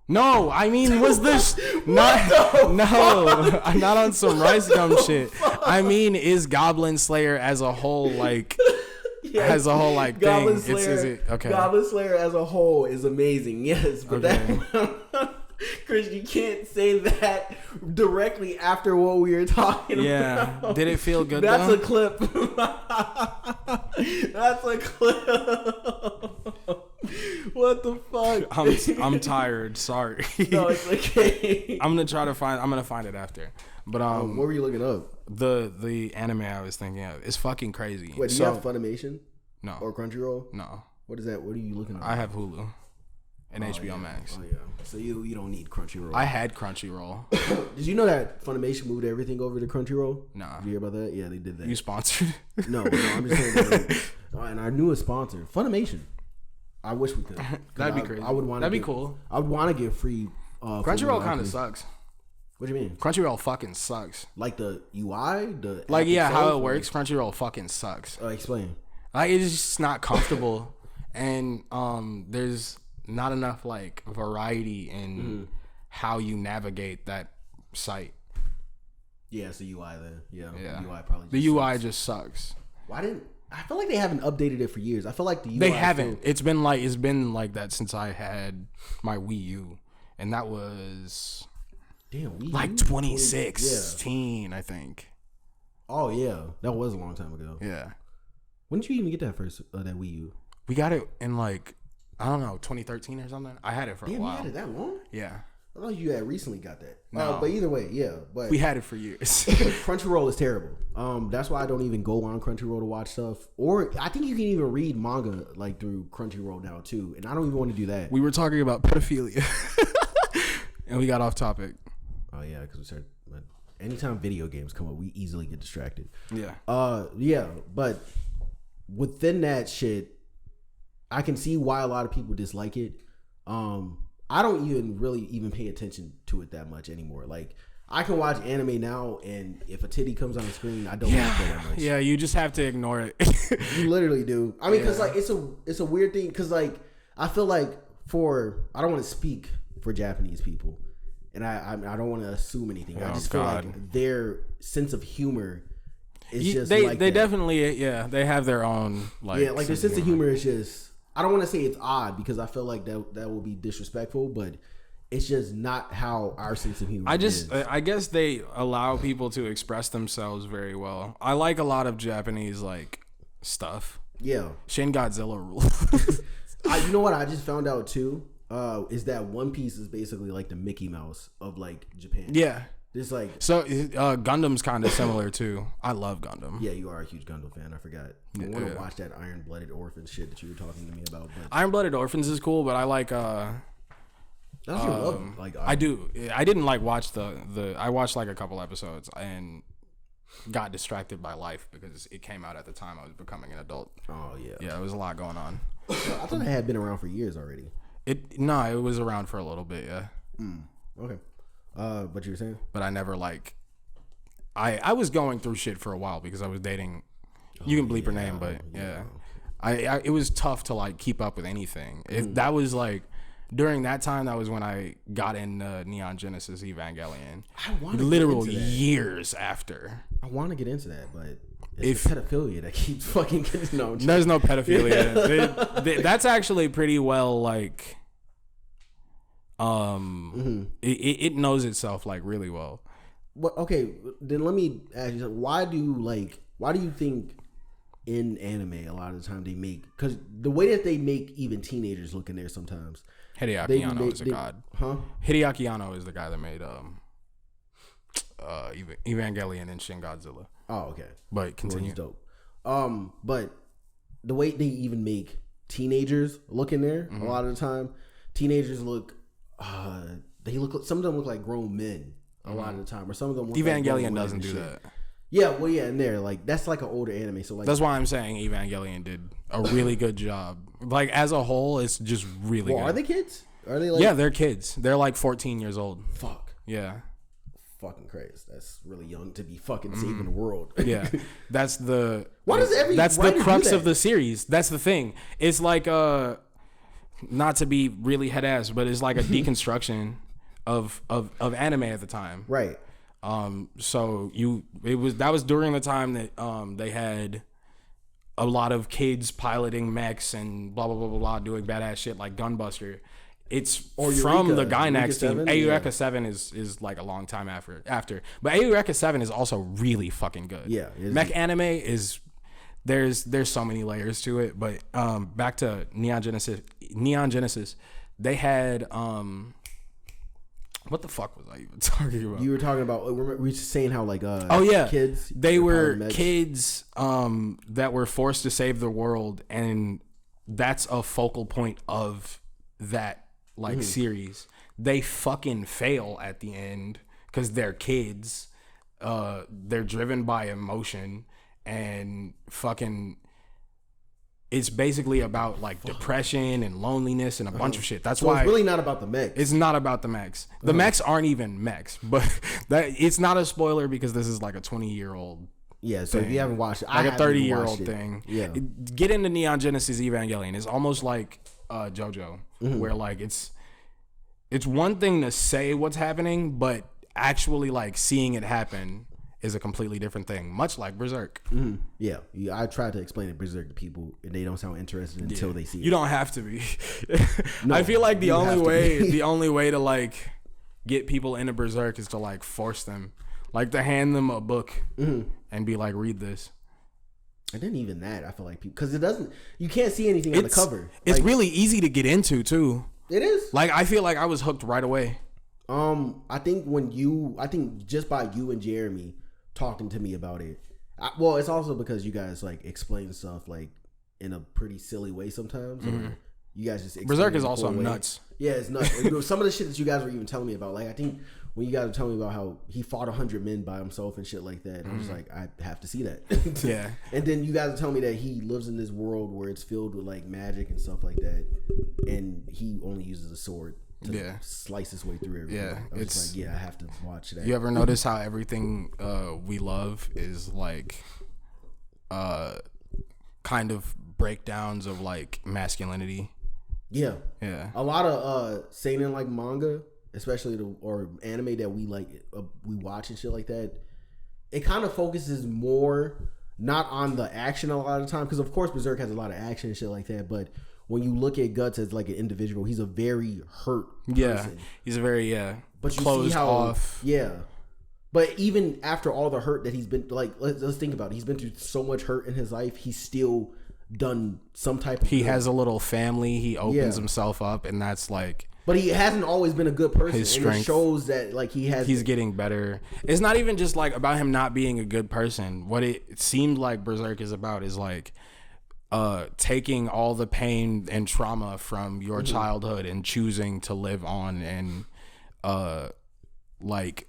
No, I mean, was this not? No, I'm not on some rice gum shit. I mean, is Goblin Slayer as a whole like as a whole like Goblin thing? Slayer, Is it okay? Goblin Slayer as a whole is amazing, yes, but Okay. that Chris, you can't say that directly after what we were talking Yeah, about. did it feel good? That's though? a clip. That's a clip. What the fuck? I'm tired. Sorry. No, it's okay. I'm gonna find it after. But What were you looking up? the anime I was thinking of is fucking crazy. Wait, do you have Funimation No, or Crunchyroll? no. What is that? What are you looking at? I have Hulu and HBO Max. Oh yeah. So you don't need Crunchyroll. I had Crunchyroll. Did you know that Funimation moved everything over to Crunchyroll? Nah. Did you hear about that? Yeah, they did that. You sponsored? No, I'm just saying. That, and our newest sponsor, Funimation. I wish we could. 'Cause That'd be crazy. I would want. That'd be cool. I would want to get free. Crunchyroll kind of sucks. sucks. What do you mean? Crunchyroll fucking sucks. Like the UI, the Like, yeah, how itself, it works, Crunchyroll fucking sucks. Explain. Like, it's just not comfortable, and there's not enough like variety in how you navigate that site. Yeah, it's the UI then. Yeah, Yeah, the UI probably. the Just UI sucks. just sucks. Why didn't? I feel like they haven't updated it for years. I feel like the UI They haven't. still- It's been like that since I had my Wii U, and that was Damn, like 2016, I think. Oh yeah, that was a long time ago. Yeah, When did you even get that first that Wii U? we got it in like, I don't know, 2013 or something. I had it for Damn, a you while. had it that long? Yeah. I thought you had recently got that. No. But either way, yeah. But We had it for years. Crunchyroll is terrible. That's why I don't even go on Crunchyroll to watch stuff. Or I think you can even read manga like through Crunchyroll now too. And I don't even want to do that. We were talking about pedophilia, and we got off topic. Oh yeah, because we started. But anytime video games come up, we easily get distracted. Yeah. Yeah. But within that shit, I can see why a lot of people dislike it. I don't even really pay attention to it that much anymore. Like I can watch anime now, and if a titty comes on the screen, I don't like it that much. Yeah, you just have to ignore it. You literally do. I mean, because like it's a weird thing. Because like I feel like I don't want to speak for Japanese people, and I don't want to assume anything. I just feel like their sense of humor is just they like that. definitely they have their own like their sense of humor is just. I don't want to say it's odd because I feel like that will be disrespectful, but it's just not how our sense of humor is. I guess they allow people to express themselves very well. I like a lot of Japanese like stuff. Yeah. Shin Godzilla rules. You know what I just found out too? Is that One Piece is basically like the Mickey Mouse of like Japan. Yeah. It's like Gundam's kind of similar too. I love Gundam. Yeah, you are a huge Gundam fan. I forgot. I want to watch that Iron Blooded Orphan shit that you were talking to me about. But Iron Blooded Orphans is cool, but I like that's your love. Like I do. I didn't like watch the. I watched like a couple episodes and got distracted by life because it came out at the time I was becoming an adult. Oh yeah. Yeah, there was a lot going on. I thought it had been around for years already. It was around for a little bit. Yeah. Okay. What you were saying? But I never like. I was going through shit for a while because I was dating. You can bleep her name, but yeah. I it was tough to like keep up with anything. That was like during that time. That was when I got into Neon Genesis Evangelion. I want literal years after. I want to get into that, but it's the pedophilia that keeps fucking getting known. There's no pedophilia. That's actually pretty well like. It knows itself like really well. Well, okay, then let me ask you something. Why do you think in anime a lot of the time they make, because the way that they make even teenagers look in there sometimes. Hideaki Anno is a god. Huh? Hideaki Anno is the guy that made Evangelion and Shin Godzilla. Oh, okay. But continue. He's dope. But the way they even make teenagers look in there, a lot of the time, teenagers look. Some of them look like grown men a lot of the time, or some of them. Look Evangelion like doesn't do that. Yeah, well, yeah, and they're like that's like an older anime, so like that's why I'm saying Evangelion did a really good job. Like as a whole, it's just really good. Are they kids? Are they like? Yeah, they're kids. They're like 14 years old. Fuck. Yeah. Fucking crazy. That's really young to be fucking saving the world. Yeah, that's the. Why does every? That's the crux of the series. That's the thing. It's like not to be really head ass, but it's like a deconstruction of anime at the time. Right. So that was during the time that they had a lot of kids piloting mechs and blah blah blah blah blah doing badass shit like Gunbuster. It's from the Gainax team. Eureka 7 is like a long time after. But Eureka 7 is also really fucking good. Yeah. Mech anime is there's so many layers to it. But back to Neon Genesis, they had what the fuck was I even talking about? You were talking about we were saying how like kids. They were kids that were forced to save the world, and that's a focal point of that like series. They fucking fail at the end because they're kids. They're driven by emotion and fucking. It's basically about like depression and loneliness and a bunch of shit. That's why it's really not about the mechs. It's not about the mechs. The mechs aren't even mechs, but it's not a spoiler because this is like a 20-year-old. Yeah, so if you haven't watched it, like a 30-year-old thing. Yeah, get into Neon Genesis Evangelion. It's almost like JoJo, where like it's one thing to say what's happening, but actually like seeing it happen is a completely different thing, much like Berserk. Yeah, I tried to explain it Berserk to people, and they don't sound interested until they see it. You don't have to be. I feel like the only way to like get people into Berserk is to like force them, like to hand them a book and be like, read this. And then even that, I feel like people, because it doesn't, you can't see anything on the cover. It's like, really easy to get into too. It is. Like I feel like I was hooked right away. I think just by you and Jeremy talking to me about it. Well, it's also because you guys like explain stuff like in a pretty silly way sometimes. Or you guys just explain Berserk it is in a also cool way. nuts. Yeah, it's nuts. Some of the shit that you guys were even telling me about, like I think when you guys were telling me about how he fought 100 men by himself and shit like that, I was like, I have to see that. Yeah. And then you guys are telling me that he lives in this world where it's filled with like magic and stuff like that, and he only uses a sword to slice his way through everything. Yeah, I was just like, I have to watch that. You ever notice how everything we love is like kind of breakdowns of like masculinity? Yeah. Yeah. A lot of seinen like manga, especially or anime that we like we watch and shit like that, it kind of focuses more not on the action a lot of the time, because of course Berserk has a lot of action and shit like that, but when you look at Guts as like an individual, he's a very hurt person. Yeah. He's a very but you closed see how, off. Yeah. But even after all the hurt that he's been, like, let's think about it. He's been through so much hurt in his life. He's still done some type of. He good. has a little family. He opens himself up, and that's like. But he hasn't always been a good person. His and strength. it shows that like he's getting better. It's not even just like about him not being a good person. What it seemed like Berserk is about is like taking all the pain and trauma from your childhood and choosing to live on and like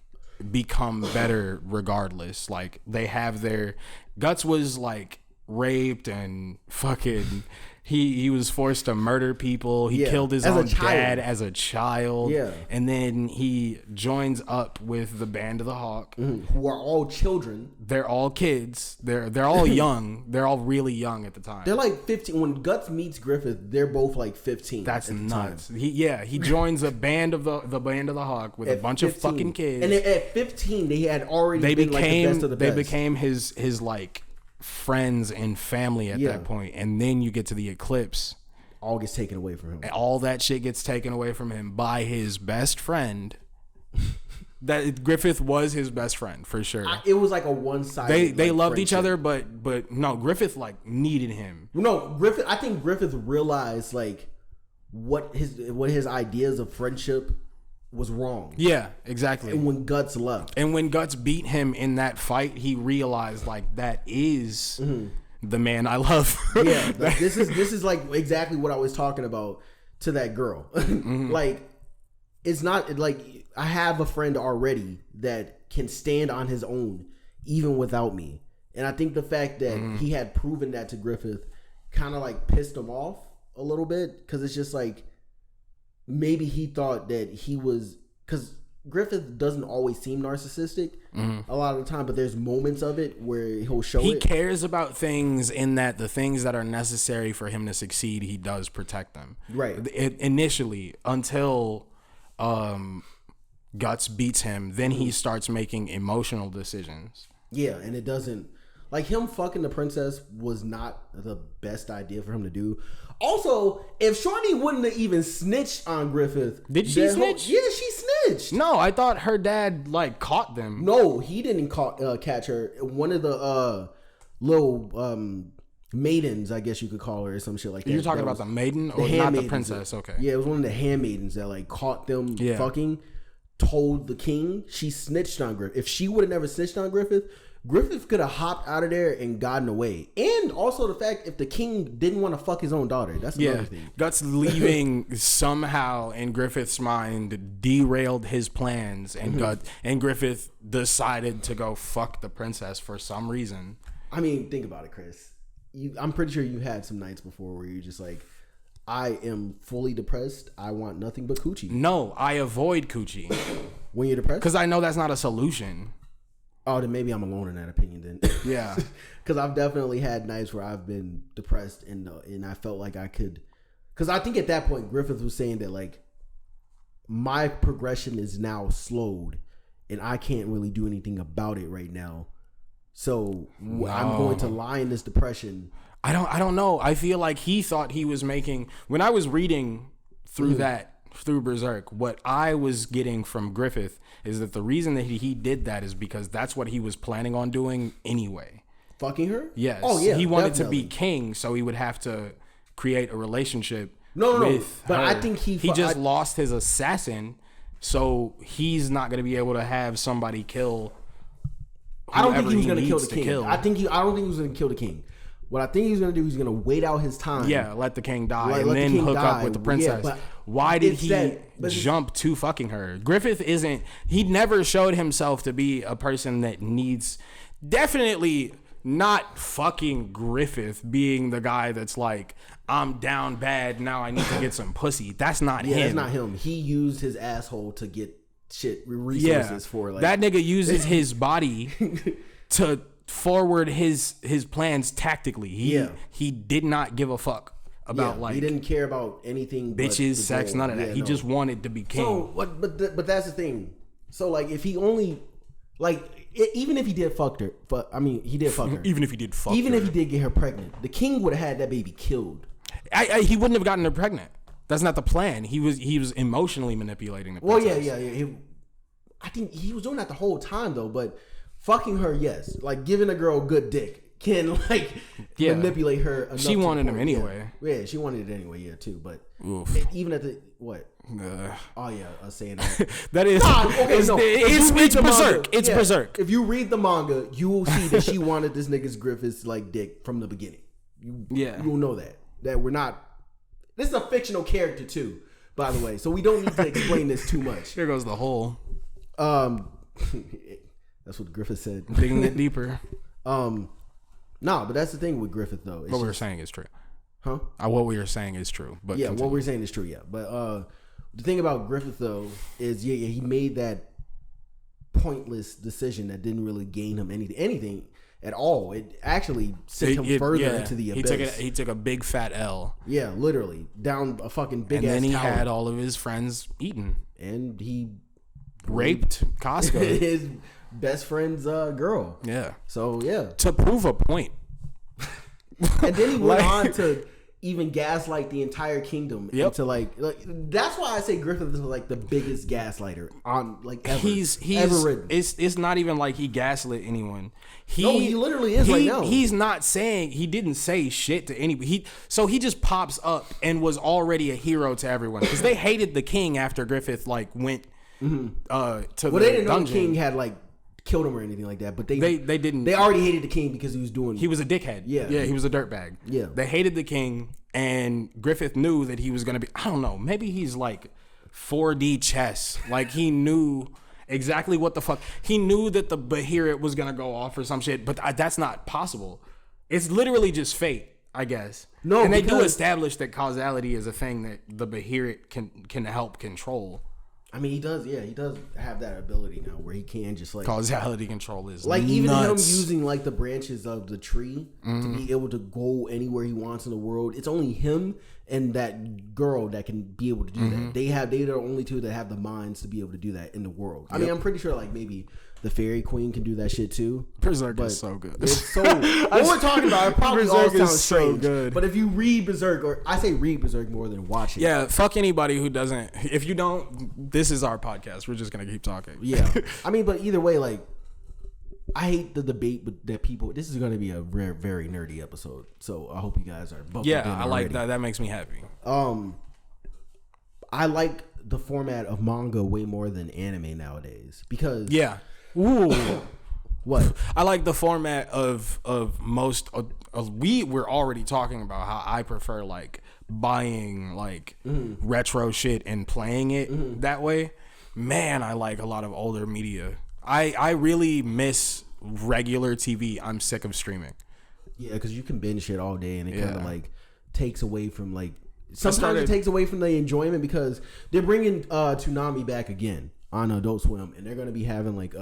become better regardless. Like they have their Guts was like raped and fucking he was forced to murder people. He killed his own dad as a child. Yeah. And then he joins up with the Band of the Hawk. who are all children. They're all kids. They're all young. They're all really young at the time. They're like 15. When Guts meets Griffith, they're both like 15. That's at the nuts. time. He joins a band of the Band of the Hawk with a At bunch 15. of fucking kids. And at 15, they had already been like the best of the best. They became his like friends and family at that point. And then you get to the eclipse. All gets taken away from him. And all that shit gets taken away from him by his best friend. That Griffith was his best friend for sure. It was like a one-sided. They like, loved each friendship. other, but no, Griffith like needed him. No, Griffith. I think Griffith realized like what his ideas of friendship was wrong. Yeah, exactly. And when Guts left, And when Guts beat him in that fight, he realized like that is the man I love. yeah, like, this is like exactly what I was talking about to that girl. Like, it's not like I have a friend already that can stand on his own even without me, and I think the fact that he had proven that to Griffith kind of like pissed him off a little bit, because it's just like maybe he thought that he was, because Griffith doesn't always seem narcissistic a lot of the time, but there's moments of it where he'll show He it. cares about things in that the things that are necessary for him to succeed, he does protect them. Right. Initially, until Guts beats him, then he starts making emotional decisions. Yeah, and it doesn't, like, him fucking the princess was not the best idea for him to do. Also, if Shorty wouldn't have even snitched on Griffith. Did she snitch? Yeah, she snitched. No, I thought her dad like caught them. No, he didn't catch her. One of the little maidens, I guess you could call her, or some shit like that. You're talking That about was- the maiden or not the handmaidens. princess? Okay. Yeah, it was one of the handmaidens that like caught them fucking, told the king. She snitched on Griffith. If she would have never snitched on Griffith, Griffith could have hopped out of there and gotten away. And also the fact if the king didn't want to fuck his own daughter, that's another thing. Guts leaving somehow in Griffith's mind derailed his plans, and and Griffith decided to go fuck the princess for some reason. I mean, think about it, Chris. I'm pretty sure you had some nights before where you're just like, I am fully depressed. I want nothing but coochie. No, I avoid coochie When you're depressed? because I know that's not a solution. Oh, then maybe I'm alone in that opinion then. Yeah. Because I've definitely had nights where I've been depressed and I felt like I could. Because I think at that point, Griffith was saying that, like, my progression is now slowed and I can't really do anything about it right now. So I'm going to lie in this depression. I don't know. I feel like he thought he was making, when I was reading through through Berserk, what I was getting from Griffith is that the reason that he did that is because that's what he was planning on doing anyway. Fucking her? Yes. Oh, yeah. He wanted definitely. to be king, so he would have to create a relationship No. with But her. I think he just I- lost his assassin So he's not gonna be able to have somebody kill. I don't think he was whoever gonna kill the needs to king. kill. I don't think he was gonna kill the king. What I think he's gonna do, he's gonna wait out his time. Yeah, let the king die Like, and let the then king hook die. up with the Yeah, princess. but Why did it's he that- but it's- jump to fucking her? Griffith isn't. He never showed himself to be a person that needs. Definitely not fucking Griffith being the guy that's like, I'm down bad now. I need to get some pussy. That's not Yeah, him. that's not him. He used his asshole to get resources for like that nigga uses his body to forward his plans tactically. He did not give a fuck about like he didn't care about anything but bitches, the sex, goal. none of that. Yeah, He no. just wanted to be king. So but that's the thing. So like if he only like even if he did fuck her, but I mean he did fuck her. Even if he did fuck Even her. if he did get her pregnant, the king would have had that baby killed. He wouldn't have gotten her pregnant. That's not the plan. He was emotionally manipulating the Well, princess. yeah. I think he was doing that the whole time though. But fucking her, yes, like giving a girl good dick can like manipulate her. Enough She to wanted the him point. anyway. Yeah, she wanted it anyway. Yeah, too. But Oof. even at the what? Oh yeah, I was saying that. That is If you read it's the berserk. manga- It's yeah, berserk. If you read the manga, you will see that she wanted this nigga's Griffith's like dick from the beginning. You will know that we're not. This is a fictional character too, by the way. So we don't need to explain this too much. Here goes the hole. That's what Griffith said. Digging it deeper. Nah, but that's the thing with Griffith though. It's What we were just- saying is true. huh? What we were saying is true. But Yeah, continue. what we're saying is true. Yeah, but the thing about Griffith though is he made that pointless decision that didn't really gain him anything at all. It actually sent him further into the abyss. He took a big fat L. Yeah, literally down a fucking big And ass then he tower. had all of his friends eaten. And he Raped Costco. his best friend's girl. Yeah. So yeah, To prove a point. and then he went Like- on to even gaslight the entire kingdom. Yep. Into like that's why I say Griffith is like the biggest gaslighter on like ever. He's ever written. It's not even like he gaslit anyone. No, he literally is right now. He's not saying, he didn't say shit to anybody. So he just pops up and was already a hero to everyone because they hated the king after Griffith like went to Well, the they didn't know the dungeon. king had like killed him or anything like that, but they didn't. They already hated the king because he was doing. He was a dickhead. Yeah. he was a dirtbag. Yeah. They hated the king, and Griffith knew that he was gonna be. I don't know. Maybe he's like 4D chess. Like he knew exactly what the fuck. He knew that the Beherit was gonna go off or some shit, but that's not possible. It's literally just fate, I guess. No, and they do because- establish that causality is a thing that the Beherit can help control. I mean, he does. Yeah, he does have that ability now where he can just like Causality control is like even him nuts. using like the branches of the tree to be able to go anywhere he wants in the world. It's only him and that girl that can be able to do that. They're the only two that have the minds to be able to do that in the world. I mean, I'm pretty sure like maybe the fairy queen can do that shit too. Berserk But is so good. It's so what we're talking about. It probably all Berserk is sounds so strange, good. but if you read Berserk, or I say read Berserk more than watch it. Yeah, fuck anybody who doesn't. If you don't, this is our podcast. We're just gonna keep talking. Yeah. I mean, but either way, like, I hate the debate, but that people. This is going to be a very nerdy episode, so I hope you guys are. buckled in Yeah, I like already. that. That makes me happy. I like the format of manga way more than anime nowadays because Yeah. Ooh. what? I like the format of most. We're already talking about how I prefer like buying like retro shit and playing it that way. Man, I like a lot of older media. I really miss regular TV. I'm sick of streaming. Yeah, because you can binge shit all day, and it kind of Yeah. like takes away from like. Sometimes started- it takes away from the enjoyment because they're bringing Toonami back again on Adult Swim, and they're going to be having like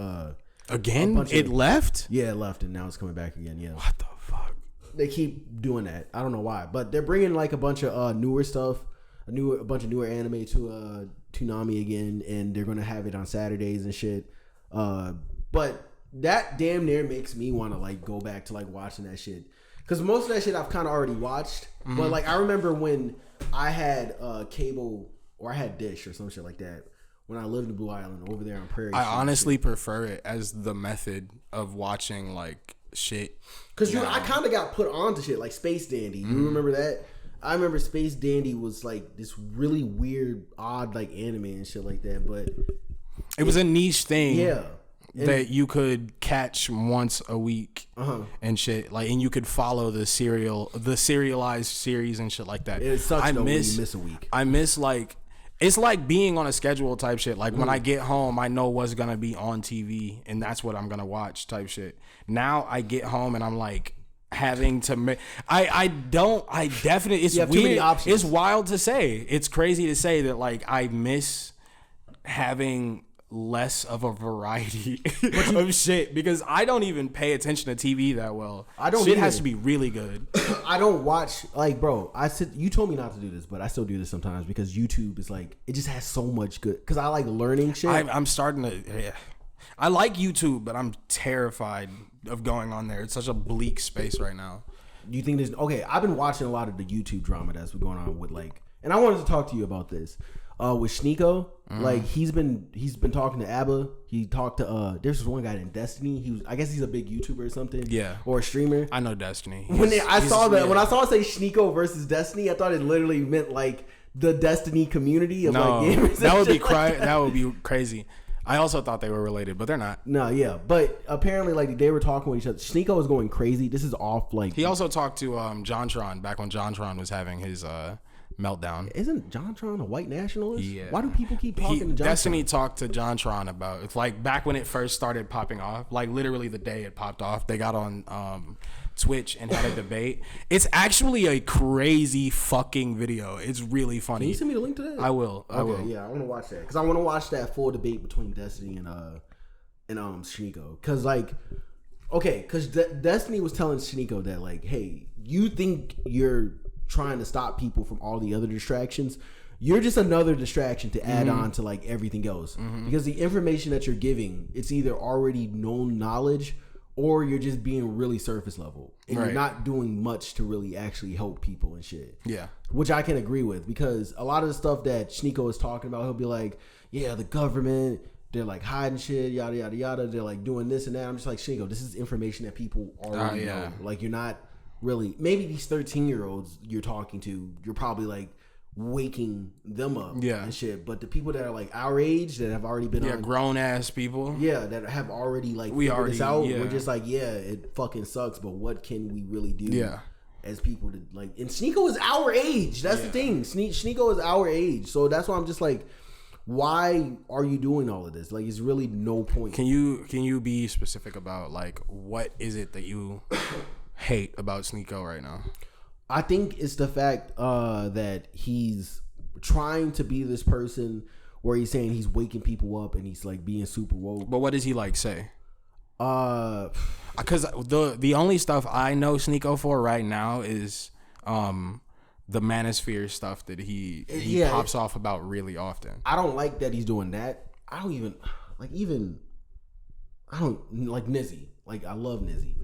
Again, bunch it of- left. yeah, it left, and now it's coming back again. Yeah. What the fuck? They keep doing that. I don't know why, but they're bringing like a bunch of newer stuff, a bunch of newer anime to Toonami again, and they're gonna have it on Saturdays and shit. But that damn near makes me want to like go back to like watching that shit because most of that shit I've kind of already watched. But like I remember when I had cable or I had Dish or some shit like that when I lived in Blue Island over there on Prairie. I Street and honestly prefer it as the method of watching like shit. Because I kind of got put onto shit like Space Dandy. You remember that? I remember Space Dandy was like this really weird, odd like anime and shit like that. But it was a niche thing. yeah. That you could catch once a week and shit, like, and you could follow the serialized series and shit like that. It sucks though when you miss a week. I miss like, it's like being on a schedule type shit. Like when I get home, I know what's gonna be on TV and that's what I'm gonna watch type shit. Now I get home and I'm like having to make. I definitely. It's you have too many weird. options. It's wild to say. It's crazy to say that like I miss having less of a variety of shit because I don't even pay attention to TV that well. I don't Shit either. has to be really good. I don't watch like, bro. You told me not to do this, but I still do this sometimes because YouTube is like it just has so much good. Because I like learning shit. I'm starting to. Yeah. I like YouTube, but I'm terrified of going on there. It's such a bleak space right now. Do you think there's okay? I've been watching a lot of the YouTube drama that's been going on with like, and I wanted to talk to you about this. With Sneeko, like he's been talking to ABBA. He talked to there's this one guy in Destiny. I guess he's a big YouTuber or something. Yeah, or a streamer. I know Destiny. When I saw it say Sneeko versus Destiny, I thought it literally meant like the Destiny community of like gamers. That would be that would be crazy. I also thought they were related, but they're not. No, yeah, but apparently like they were talking with each other. Sneeko was going crazy. This is off like. He also talked to JonTron back when JonTron was having his meltdown. Isn't JonTron a white nationalist? Yeah. Why do people keep talking to JonTron? Destiny talked to JonTron about it's like back when it first started popping off, like literally the day it popped off, they got on Twitch and had a debate. It's actually a crazy fucking video. It's really funny. Can you send me the link to that? I will. Yeah, I want to watch that because I want to watch that full debate between Destiny and Sneeko. Because like, okay, because Destiny was telling Sneeko that like, hey, you think you're trying to stop people from all the other distractions, you're just another distraction to add on to like everything else because the information that you're giving, it's either already known knowledge or you're just being really surface level and you're not doing much to really actually help people and shit. Yeah, which I can agree with because a lot of the stuff that Sneeko is talking about, he'll be like, yeah, the government, they're like hiding shit, yada yada yada, they're like doing this and that. I'm just like, Sneeko, this is information that people already know. Like you're not really, maybe these 13-year-olds you're talking to, you're probably like waking them up and shit. But the people that are like our age that have already been on, grown ass people, that have already like figured this out, we're just like, it fucking sucks, but what can we really do as people to like, and Sneeko is our age. That's the thing. Sneeko is our age. So that's why I'm just like, why are you doing all of this? Like, it's really no point. Can you be specific about like what is it that you hate about Sneeko right now? I think it's the fact that he's trying to be this person where he's saying he's waking people up and he's like being super woke. But what does he like say? Because the only stuff I know Sneeko for right now is the Manosphere stuff that he pops off about really often. I don't like that he's doing that. I don't like Nizzy. Like, I love Nizzy.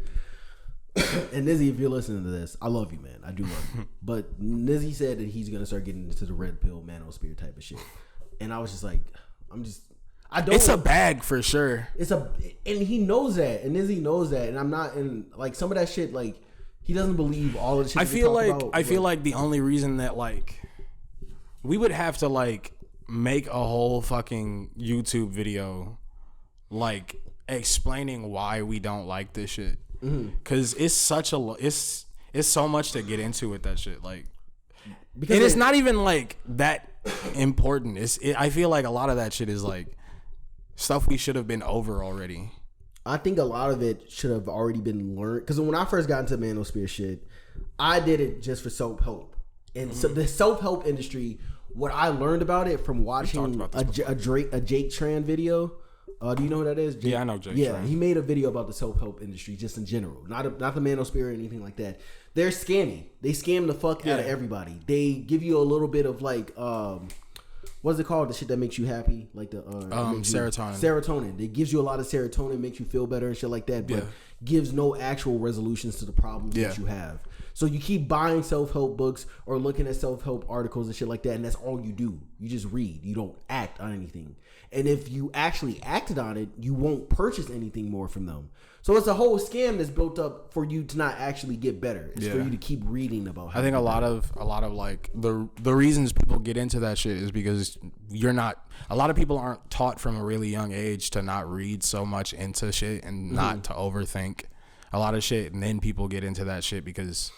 And Nizzy, if you're listening to this, I love you, man. I do love you. But Nizzy said that he's gonna start getting into the red pill Manosphere type of shit. And I was just like, it's a bag for sure. And he knows that, and Nizzy knows that, and I'm not in like some of that shit. Like, he doesn't believe all of the shit. I feel like the only reason that like we would have to like make a whole fucking YouTube video like explaining why we don't like this shit. Because it's such it's so much to get into with that shit, like, because it's not even like that important. I feel like a lot of that shit is like stuff we should have been over already. I think a lot of it should have already been learned. Because when I first got into Manosphere shit, I did it just for self-help. And so the self-help industry, what I learned about it from watching a Jake Tran video. Do you know who that is? I know Jake. Yeah, he made a video about the self-help industry just in general, not the Manosphere or anything like that. They're scammy. They scam the fuck out of everybody. They give you a little bit of like, what's it called? The shit that makes you happy, like the serotonin. Serotonin. It gives you a lot of serotonin, makes you feel better and shit like that. But gives no actual resolutions to the problems that you have. So you keep buying self-help books or looking at self-help articles and shit like that, and that's all you do. You just read. You don't act on anything. And if you actually acted on it, you won't purchase anything more from them. So it's a whole scam that's built up for you to not actually get better. It's for you to keep reading about how I think a lot of like the reasons people get into that shit is because a lot of people aren't taught from a really young age to not read so much into shit and not to overthink a lot of shit, and then people get into that shit because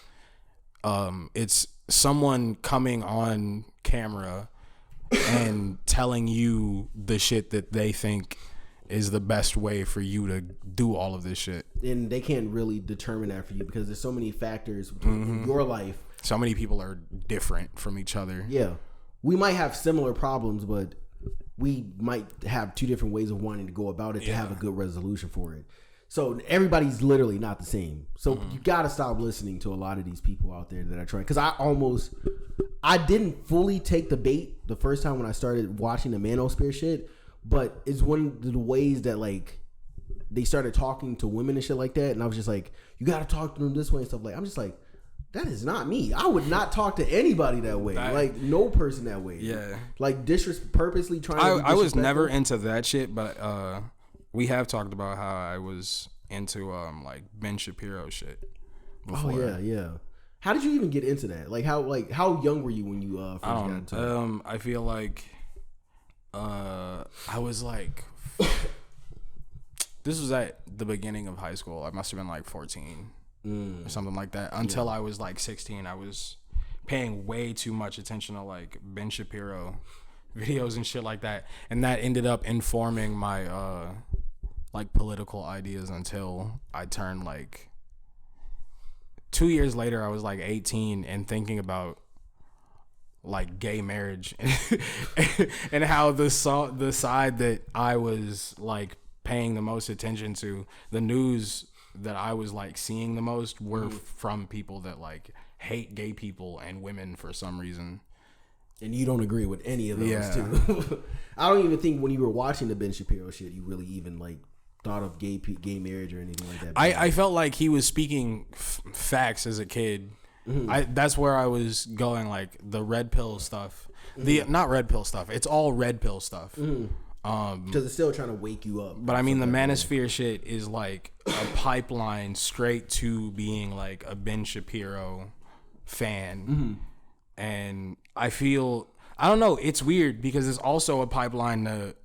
it's someone coming on camera and telling you the shit that they think is the best way for you to do all of this shit. And they can't really determine that for you because there's so many factors in your life. So many people are different from each other. Yeah. We might have similar problems, but we might have two different ways of wanting to go about it to have a good resolution for it. So everybody's literally not the same. So you got to stop listening to a lot of these people out there that are trying. Because I didn't fully take the bait the first time when I started watching the Manosphere shit. But it's one of the ways that, like, they started talking to women and shit like that. And I was just like, you got to talk to them this way and stuff like. I'm just like, that is not me. I would not talk to anybody that way. Like, no person that way. Yeah. Like, purposely trying to be disrespectful. I was never into that shit, but we have talked about how I was into like Ben Shapiro shit before. Oh yeah. How did you even get into that? Like how young were you when you first got into it? I feel like I was like this was at the beginning of high school. I must have been like 14 or something like that. Until I was like 16, I was paying way too much attention to like Ben Shapiro videos and shit like that, and that ended up informing my like political ideas until I turned like 2 years later. I was like 18 and thinking about like gay marriage and how the side that I was like paying the most attention to, the news that I was like seeing the most were from people that like hate gay people and women for some reason. And you don't agree with any of those too. I don't even think when you were watching the Ben Shapiro shit, you really even like thought of gay marriage or anything like that. I felt like he was speaking facts as a kid. That's where I was going, like the red pill stuff. Not red pill stuff. It's all red pill stuff. Because it's still trying to wake you up. But I mean, the Manosphere shit is like a pipeline straight to being like a Ben Shapiro fan. And I don't know, it's weird because it's also a pipeline to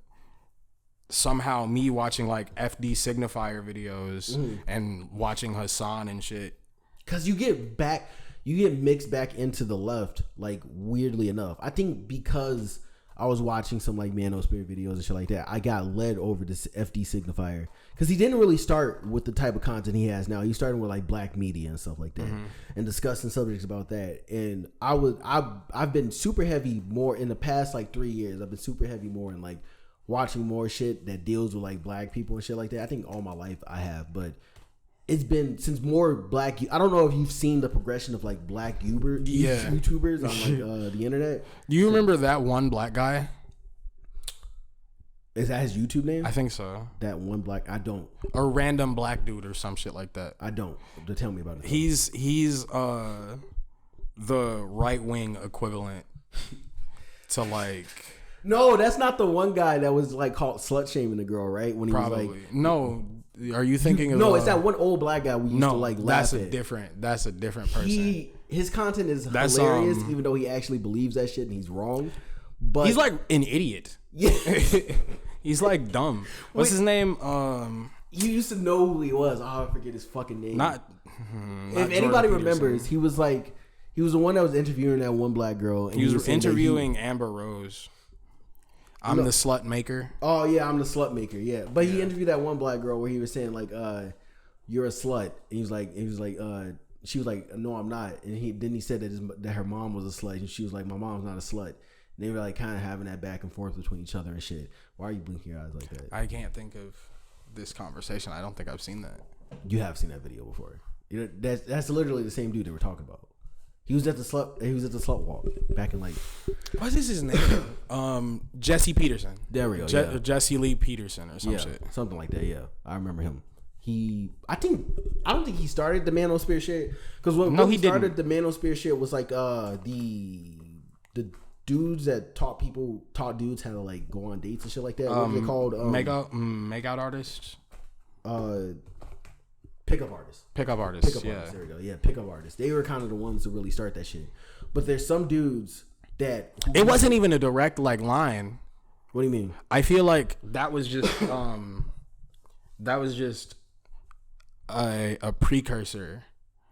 somehow me watching like FD Signifier videos and watching Hassan and shit. Because you get mixed back into the left, like weirdly enough. I think because I was watching some like Manosphere videos and shit like that, I got led over to FD Signifier. Because he didn't really start with the type of content he has now. He started with like black media and stuff like that, and discussing subjects about that. And I've been super heavy more in the past like 3 years. I've been super heavy more in like watching more shit that deals with like black people and shit like that. I think all my life I have, but it's been since more black. I don't know if you've seen the progression of like black YouTubers on like the internet. Do you remember that one black guy? Is that his YouTube name? I think so. That one black. I don't. A random black dude or some shit like that. I don't. Tell me about it. He's the right wing equivalent to like. No, that's not the one guy that was like called slut shaming the girl, right? When he probably was like, no. Are you thinking of? No, it's that one old black guy we used to like laugh at. That's a different person. His content is hilarious, even though he actually believes that shit and he's wrong. But he's like an idiot. Yeah, he's like dumb. What's his name? You used to know who he was. Oh, I forget his fucking name. Not if anybody remembers, he was the one that was interviewing that one black girl. And he was interviewing Amber Rose. I'm the slut maker. Oh yeah, I'm the slut maker. Yeah, but he interviewed that one black girl where he was saying like, "You're a slut." And he was like, she was like, "No, I'm not." And he said that her mom was a slut, and she was like, "My mom's not a slut." And they were like kind of having that back and forth between each other and shit. Why are you blinking your eyes like that? I can't think of this conversation. I don't think I've seen that. You have seen that video before. You know, that's literally the same dude that we're talking about. He was at the slut walk back in like. What is his name? Jesse Peterson. There we go. Jesse Lee Peterson or some shit. Something like that. Yeah, I remember him. I don't think he started the manosphere shit, because what he started didn't. the manosphere shit was like the dudes that taught dudes how to like go on dates and shit like that. What are they called? Make out artists. Pickup artists. Pickup artists. Pickup Yeah. artists. There we go. Yeah, pickup artists. They were kind of the ones to really start that shit. But there's some dudes that It wasn't even a direct like line. What do you mean? I feel like that was just a precursor.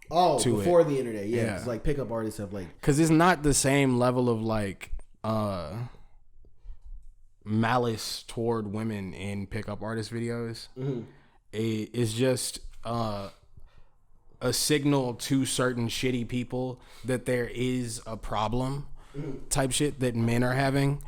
Oh, to before it. the internet, yeah. Yeah. It's like pickup artists have like Because it's not the same level of like malice toward women in pickup artist videos. It's just a signal to certain shitty people that there is a problem type shit that men are having,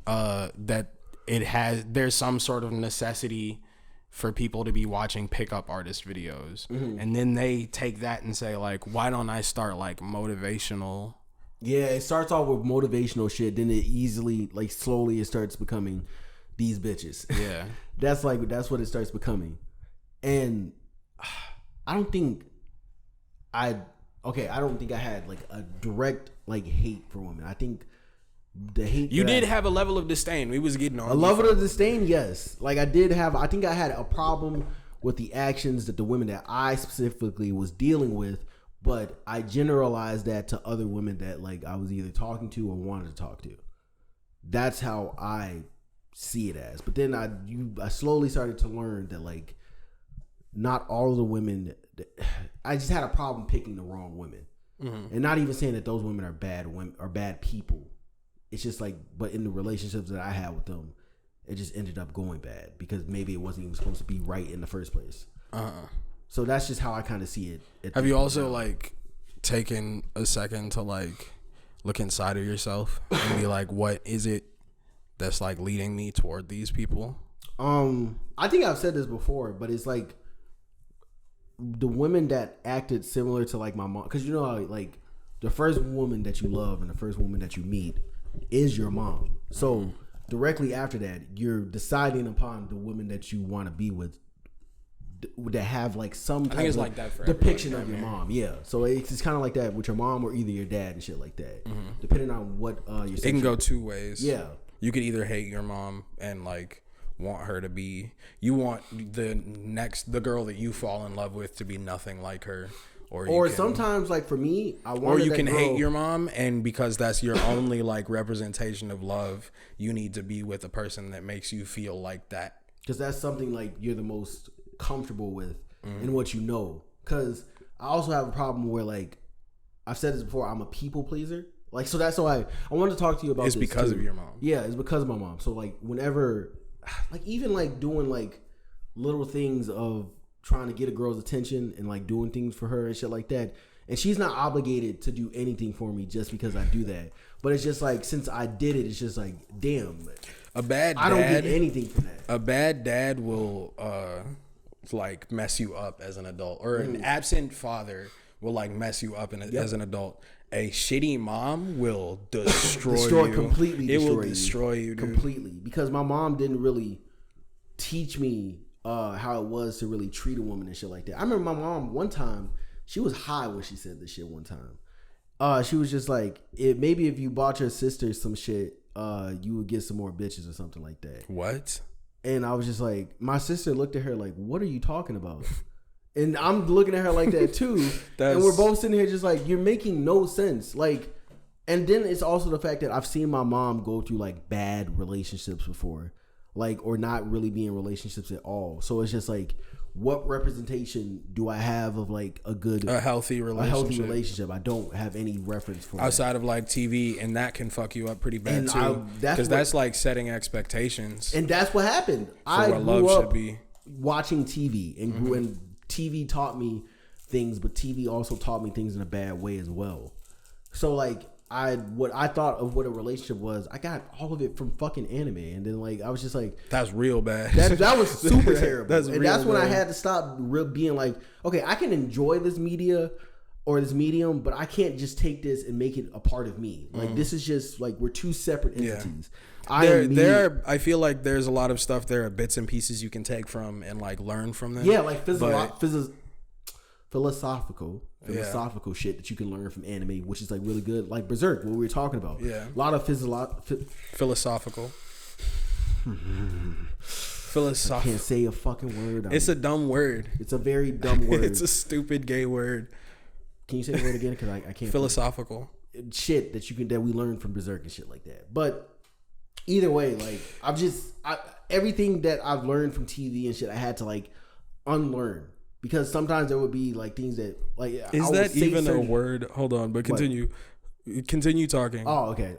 that there's some sort of necessity for people to be watching pickup artist videos. And then they take that and say like, why don't I start like motivational? Yeah, it starts off with motivational shit, then it easily, like slowly it starts becoming these bitches. Yeah. That's what it starts becoming. And I don't think I had like a direct like hate for women. I think the hate You did have a level of disdain. We was getting on a level of disdain, yes. Like I think I had a problem with the actions that the women that I specifically was dealing with, but I generalized that to other women that like I was either talking to or wanted to talk to. That's how I see it as. But then I slowly started to learn that like not all of the women, I just had a problem picking the wrong women. And not even saying that those women are bad women or bad people. It's just like, but in the relationships that I had with them, it just ended up going bad because maybe it wasn't even supposed to be right in the first place. So that's just how I kind of see it. Have you also like taken a second to like look inside of yourself and be like, what is it that's like leading me toward these people? I think I've said this before, but it's like the women that acted similar to like my mom, because you know how like the first woman that you love and the first woman that you meet is your mom. So directly after that, you're deciding upon the women that you want to be with that have like some type of like that for depiction of everybody, your mom. Yeah. So it's kind of like that with your mom or either your dad and shit like that, depending on what your It can go two ways. Yeah. You could either hate your mom and like want her to be, you want the girl that you fall in love with to be nothing like her. Or sometimes, like for me, or you can hate your mom, and because that's your only like representation of love, you need to be with a person that makes you feel like that. Because that's something like you're the most comfortable with in what you know. Because I also have a problem where like I've said this before, I'm a people pleaser. Like so that's why I wanted to talk to you about. It's this because too. of your mom. Yeah, it's because of my mom. So like whenever, like even like doing like little things of trying to get a girl's attention and like doing things for her and shit like that, and she's not obligated to do anything for me just because I do that. But it's just like since I did it, it's just like damn, a bad dad, I don't get anything from that. A bad dad will like mess you up as an adult, or an absent father will like mess you up as an adult. A shitty mom will destroy you. Completely. It will destroy you, dude. Completely, because my mom didn't really teach me how it was to really treat a woman and shit like that. I remember my mom one time, she was high when she said this shit one time. She was just like, maybe if you bought your sister some shit, you would get some more bitches or something like that. What? And I was just like, my sister looked at her like, what are you talking about? And I'm looking at her like that too. And we're both sitting here just like, you're making no sense. Like, and then it's also the fact that I've seen my mom go through like bad relationships before. Like, or not really be in relationships at all. So it's just like, what representation do I have of like a healthy relationship? I don't have any reference for outside of like TV, and that can fuck you up pretty bad too. Because that's like setting expectations. And that's what happened. I grew up watching TV and grew and TV taught me things, but TV also taught me things in a bad way as well. So like what I thought of what a relationship was, I got all of it from fucking anime, and then like I was just like, that's real bad. That was super terrible. That's when I had to stop being like, okay, I can enjoy this media or this medium, but I can't just take this and make it a part of me. Like this is just like we're two separate entities. I feel like there's a lot of stuff. There are bits and pieces you can take from and like learn from them. Yeah, like philosophical shit that you can learn from anime, which is like really good. Like Berserk, what we were talking about. Yeah, a lot of philosophical. I can't say a fucking word. It's a dumb word. It's a very dumb word. It's a stupid gay word. Can you say the word again? Because I can't. Philosophical shit that we learn from Berserk and shit like that. But either way, like everything that I've learned from TV and shit, I had to like unlearn, because sometimes there would be like things that like is that even a word? Hold on, but continue. What? Continue talking. Oh, okay.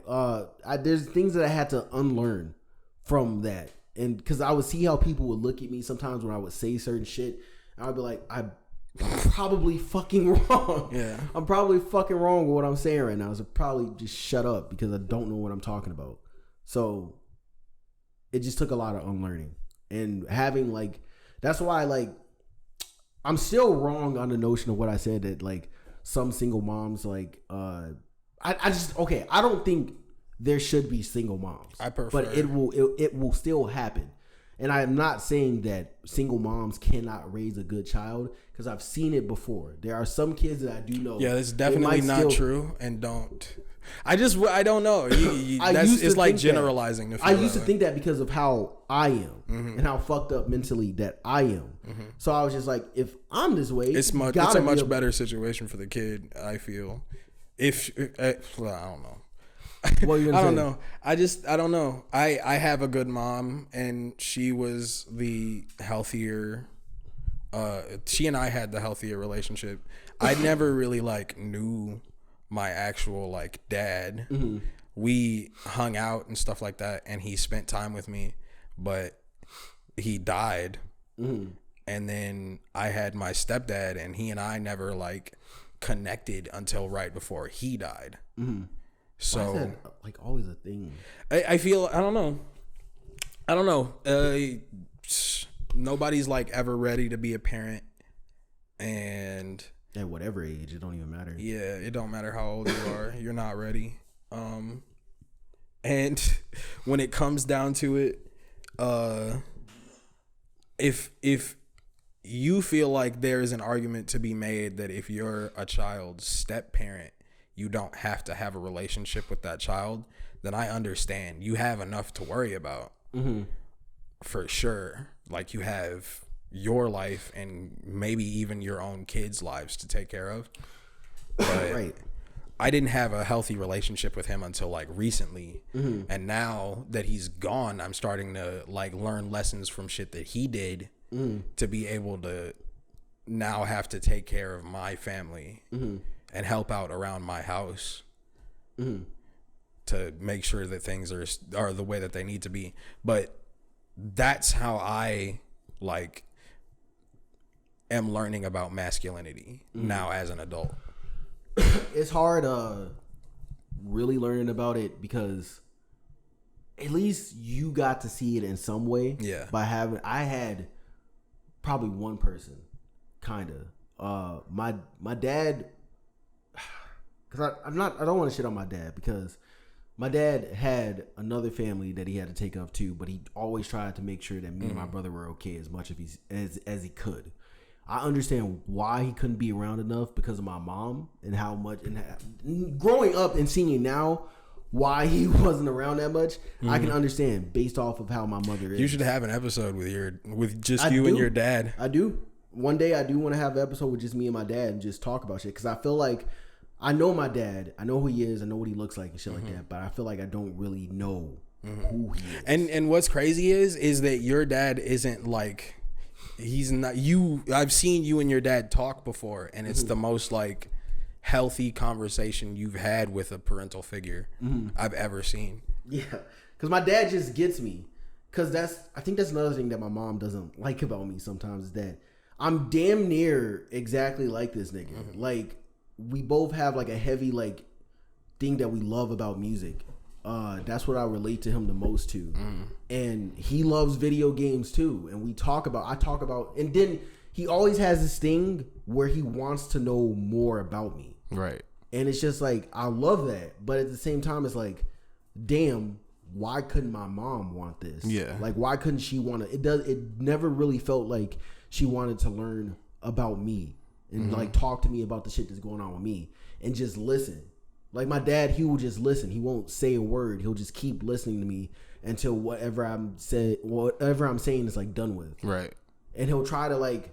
There's things that I had to unlearn from that, and because I would see how people would look at me sometimes when I would say certain shit, and I'd be like, I'm probably fucking wrong. Yeah, I'm probably fucking wrong with what I'm saying right now. So probably just shut up because I don't know what I'm talking about. So it just took a lot of unlearning, and having like, that's why like I'm still wrong on the notion of what I said that like some single moms like I don't think there should be single moms. I prefer, but it will still happen. And I'm not saying that single moms cannot raise a good child, because I've seen it before. There are some kids that I do know. Yeah, it's definitely not true. And don't. I don't know. It's like generalizing. I used to think that because of how I am and how fucked up mentally that I am. So I was just like, if I'm this way, it's a much better situation for the kid, I feel. I don't know. What you I don't know. I don't know. I have a good mom, and she was the healthier. She and I had the healthier relationship. I never really like knew my actual like dad. We hung out and stuff like that, and he spent time with me, but he died. And then I had my stepdad, and he and I never like connected until right before he died. So why is that like always a thing? I feel I don't know. Nobody's like ever ready to be a parent, and at whatever age, it don't even matter. Yeah, it don't matter how old you are, you're not ready. And when it comes down to it, if you feel like there is an argument to be made that if you're a child's step parent, you don't have to have a relationship with that child, then I understand. You have enough to worry about. For sure. Like you have your life and maybe even your own kids' lives to take care of. But right. I didn't have a healthy relationship with him until like recently. And now that he's gone, I'm starting to like learn lessons from shit that he did to be able to now have to take care of my family and help out around my house to make sure that things are the way that they need to be. But that's how I like am learning about masculinity now as an adult. It's hard really learning about it, because at least you got to see it in some way. Yeah. I had probably one person kind of my dad, because I don't want to shit on my dad, because my dad had another family that he had to take up too, but he always tried to make sure that me and my brother were okay as much as he could. I understand why he couldn't be around enough because of my mom and how much, and growing up and seeing now why he wasn't around that much. I can understand based off of how my mother is. You should have an episode with just you and your dad. I do. One day I do want to have an episode with just me and my dad and just talk about shit, because I feel like I know my dad. I know who he is. I know what he looks like and shit like that. But I feel like I don't really know who he is. And what's crazy is that your dad isn't like, he's not you. I've seen you and your dad talk before, and it's the most like healthy conversation you've had with a parental figure I've ever seen. Yeah, because my dad just gets me. Because I think that's another thing that my mom doesn't like about me sometimes, is that I'm damn near exactly like this nigga. Like, we both have like a heavy like thing that we love about music. That's what I relate to him the most to. And he loves video games too. And I talk about, and then he always has this thing where he wants to know more about me. Right. And it's just like, I love that. But at the same time, it's like, damn, why couldn't my mom want this? Yeah. Like, why couldn't she want to? It never really felt like she wanted to learn about me and like talk to me about the shit that's going on with me and just listen. Like my dad, he will just listen. He won't say a word. He'll just keep listening to me until whatever I'm saying is like done with. Right. And he'll try to like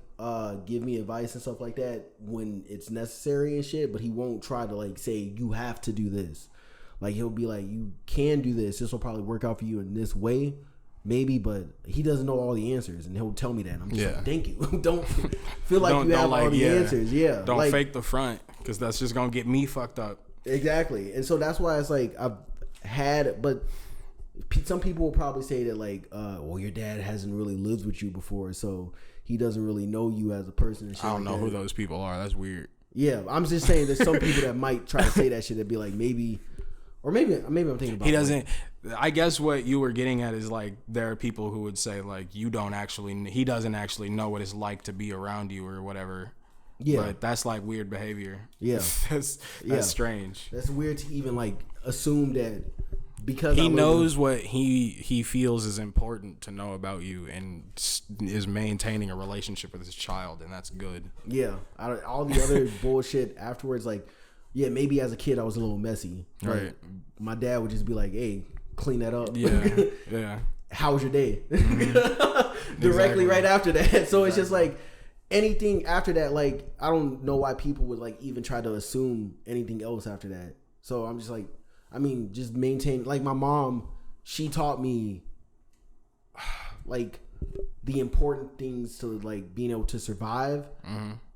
give me advice and stuff like that when it's necessary and shit, but he won't try to like say you have to do this. Like he'll be like, you can do this. This will probably work out for you in this way, maybe, but he doesn't know all the answers, and he'll tell me that. And I'm just like, thank you. Don't feel like you have all the answers. Yeah. Don't like, fake the front, because that's just gonna get me fucked up. Exactly. And so that's why it's like I've had, but some people will probably say that like, well, your dad hasn't really lived with you before, so he doesn't really know you as a person. And shit I don't know like who that. those people are. That's weird. Yeah, I'm just saying there's some people that might try to say that shit that be like maybe, or maybe I'm thinking about. He doesn't. I guess what you were getting at is like there are people who would say like he doesn't actually know what it's like to be around you or whatever. Yeah, but that's like weird behavior. Yeah, that's strange. That's weird to even like assume that because he knows what he feels is important to know about you and is maintaining a relationship with his child, and that's good. Yeah, all the other bullshit afterwards, like, yeah, maybe as a kid I was a little messy. Right. My dad would just be like, "Hey, clean that up." Yeah, yeah. How was your day? Mm-hmm. Directly right after that. So it's just like anything after that. Like I don't know why people would like even try to assume anything else after that. So I'm just like, I mean, just maintain. Like my mom, she taught me like the important things to like being able to survive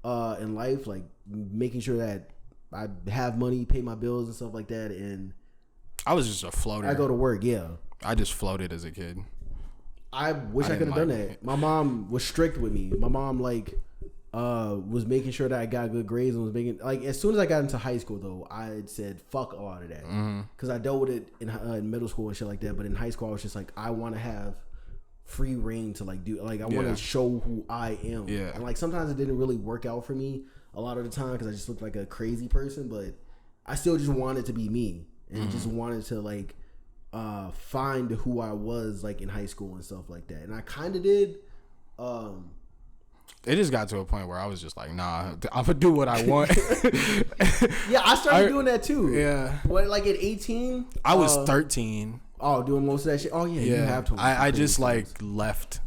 in life, like making sure that I have money, pay my bills and stuff like that. And I was just a floater. I go to work. Yeah, I just floated as a kid. I wish I could have done that. My mom was strict with me. My mom like was making sure that I got good grades and was making like as soon as I got into high school though, I said fuck a lot of that because I dealt with it in middle school and shit like that. But in high school, I was just like, I want to have free reign to like do like I want to show who I am. Yeah, and like sometimes it didn't really work out for me a lot of the time because I just looked like a crazy person. But I still just wanted to be me and just wanted to like find who I was like in high school and stuff like that. And I kind of did. It just got to a point where I was just like, nah, I'm gonna do what I want. Yeah, I started doing that too. Yeah. What, like at 18? I was 13. Oh, doing most of that shit? Oh, yeah, you have to. I just like left.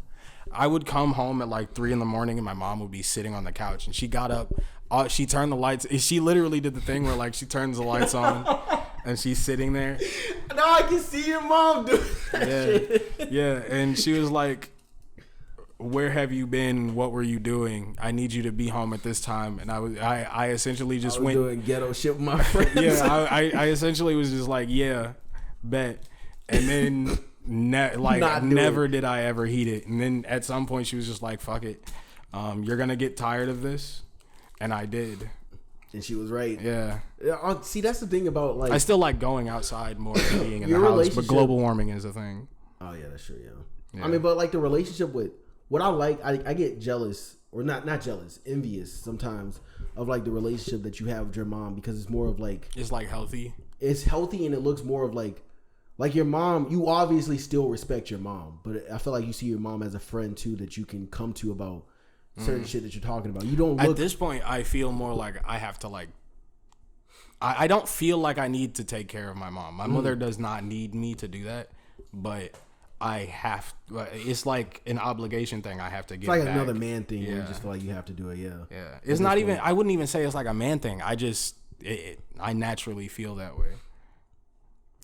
I would come home at like 3 a.m. and my mom would be sitting on the couch and she got up. She turned the lights. She literally did the thing where like she turns the lights on and she's sitting there. Now I can see your mom do that shit. Yeah, and she was like, where have you been? What were you doing? I need you to be home at this time. And I essentially just went doing ghetto shit with my friends. Yeah, I essentially was just like, yeah, bet. And then never did I ever heed it. And then at some point she was just like, fuck it. You're gonna get tired of this. And I did. And she was right. Yeah. See, that's the thing about like I still like going outside more than being in the house, but global warming is a thing. Oh yeah, that's true. Yeah. I mean, but like the relationship with what I like, I get jealous or not jealous, envious sometimes of like the relationship that you have with your mom because it's more of like it's like healthy. It's healthy and it looks more of like your mom. You obviously still respect your mom, but I feel like you see your mom as a friend too that you can come to about certain shit that you're talking about. You don't look, at this point I feel more like I have to like I don't feel like I need to take care of my mom. My mother does not need me to do that, but I have. It's like an obligation thing. I have to get. It's like back. Another man thing. Yeah. Where you just feel like you have to do it. Yeah. Yeah. It's not even. I wouldn't even say it's like a man thing. I just. I naturally feel that way.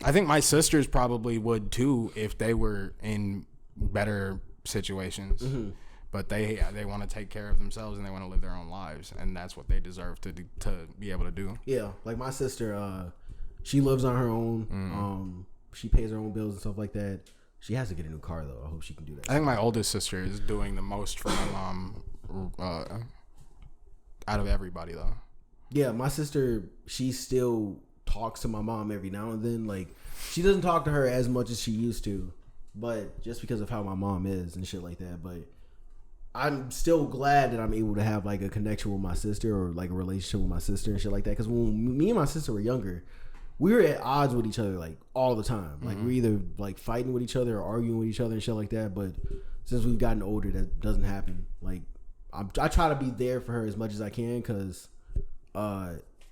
I think my sisters probably would too if they were in better situations. Mm-hmm. But they want to take care of themselves and they want to live their own lives, and that's what they deserve to be able to do. Yeah. Like my sister, she lives on her own. She pays her own bills and stuff like that. She has to get a new car though. I hope she can do that. I think my oldest sister is doing the most for my mom out of everybody though. Yeah, my sister, she still talks to my mom every now and then. Like she doesn't talk to her as much as she used to, but just because of how my mom is and shit like that. But I'm still glad that I'm able to have like a connection with my sister or like a relationship with my sister and shit like that. Because when me and my sister were younger, we were at odds with each other like all the time. Like we're either like fighting with each other or arguing with each other and shit like that. But since we've gotten older, that doesn't happen. Like I try to be there for her as much as I can because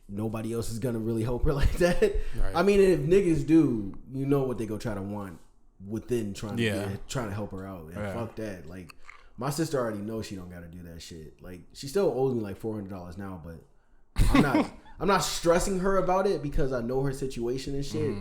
nobody else is gonna really help her like that. Right. I mean, if niggas do, you know what they go try to want within trying to help her out. And fuck that. Like my sister already knows she don't gotta do that shit. Like she still owes me like $400 now, but I'm not stressing her about it because I know her situation and shit.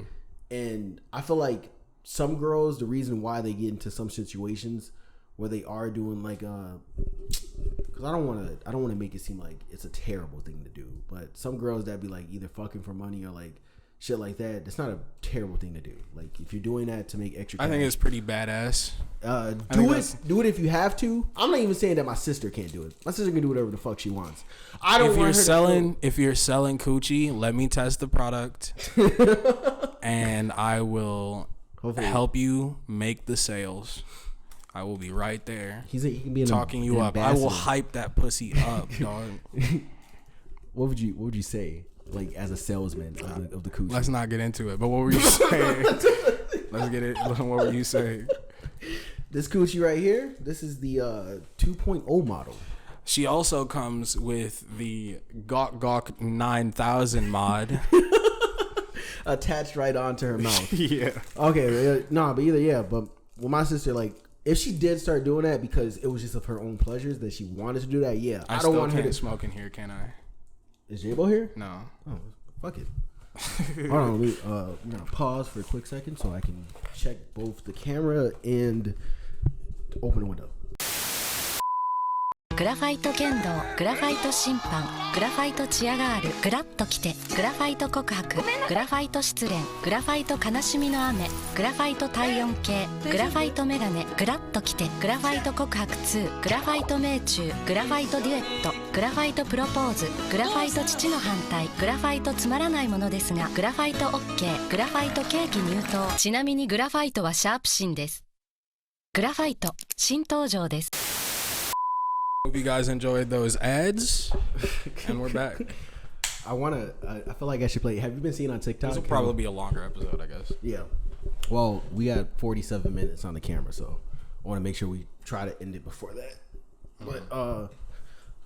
And I feel like some girls, the reason why they get into some situations where they are doing like because I don't want to make it seem like it's a terrible thing to do, but some girls that be like either fucking for money or like shit like that, that's not a terrible thing to do. Like if you're doing that to make extra cash, I think it's pretty badass. Do it if you have to. I'm not even saying that my sister can't do it. My sister can do whatever the fuck she wants. I don't want her if you're selling coochie, let me test the product and I will help you make the sales. I will be right there. He can be talking you up. I will hype that pussy up, dog. What would you say, like as a salesman of the coochie? Let's not get into it. But what were you saying? Let's get it. What were you saying? This coochie right here. This is the 2.0 model. She also comes with the Gawk 9000 mod attached right onto her mouth. Yeah. Okay. But either but with my sister, like. If she did start doing that because it was just of her own pleasures that she wanted to do that, I don't want her to smoke in here, can I? Is J-Bo here? No. Oh, fuck it. Hold on, I'm gonna pause for a quick second so I can check both the camera and open the window. グラファイト剣道、グラファイト審判、グラファイトチアガール、グラッときて、グラファイト告白、グラファイト失恋、グラファイト悲しみの雨、グラファイト体温計、グラファイトメガネ、グラッときて、グラファイト告白2、グラファイト命中、グラファイトデュエット、グラファイトプロポーズ、グラファイト父の反対、グラファイトつまらないものですが、グラファイト OK、グラファイトケーキ入刀。ちなみにグラファイトはシャープシンです。グラファイト新登場です。Hope you guys enjoyed those ads, and we're back. I feel like I should play. Have you been seeing on TikTok? This will probably be a longer episode, I guess. Yeah. Well, we got 47 minutes on the camera, so I want to make sure we try to end it before that. But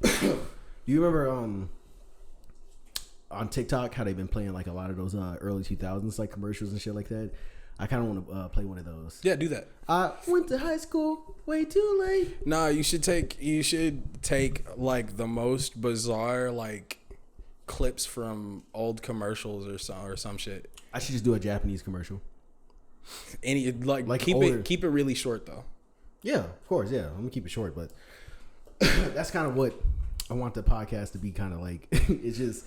do you remember on TikTok how they've been playing like a lot of those early 2000s like commercials and shit like that? I kind of want to play one of those. Yeah, do that. I went to high school way too late. Nah, you should take like the most bizarre like clips from old commercials or some shit. I should just do a Japanese commercial. Any like keep it really short though. Yeah, of course. Yeah, I'm gonna keep it short, but that's kind of what I want the podcast to be. Kind of like it's just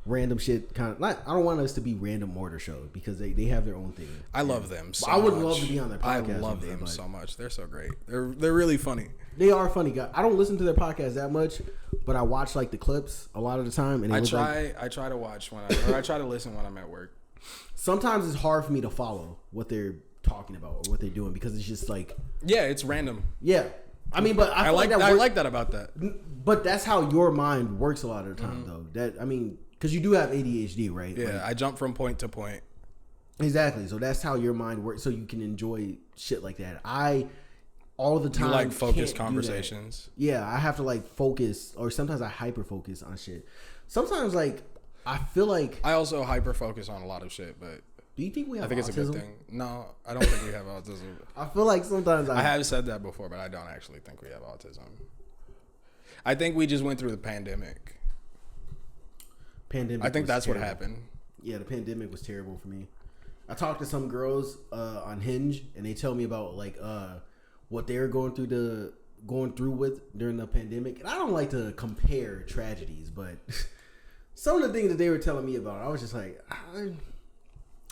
random shit. Kind of not. I don't want us to be random mortar show because they have their own thing. I love them. So I would much. love to be on their podcast. I love them so much. They're so great. They're really funny. They are funny guys. I don't listen to their podcast that much, but I watch like the clips a lot of the time. And I try to watch I try to listen when I'm at work. Sometimes it's hard for me to follow what they're talking about or what they're doing because it's just like it's random. Yeah, I mean, but I like that about that. But that's how your mind works a lot of the time, though. That I mean, because you do have ADHD, right? Yeah, like, I jump from point to point. Exactly. So that's how your mind works. So you can enjoy shit like that. All the time. You like focused conversations. Yeah, I have to like focus, or sometimes I hyper focus on shit. Sometimes like I feel like I also hyper focus on a lot of shit, but do you think we have? I think autism? It's a good thing. No, I don't think we have autism. I feel like sometimes I have said that before, but I don't actually think we have autism. I think we just went through the pandemic. I think that's terrible. What happened. Yeah, the pandemic was terrible for me. I talked to some girls on Hinge, and they tell me about like what they're going through with during the pandemic. And I don't like to compare tragedies, but some of the things that they were telling me about, I was just like,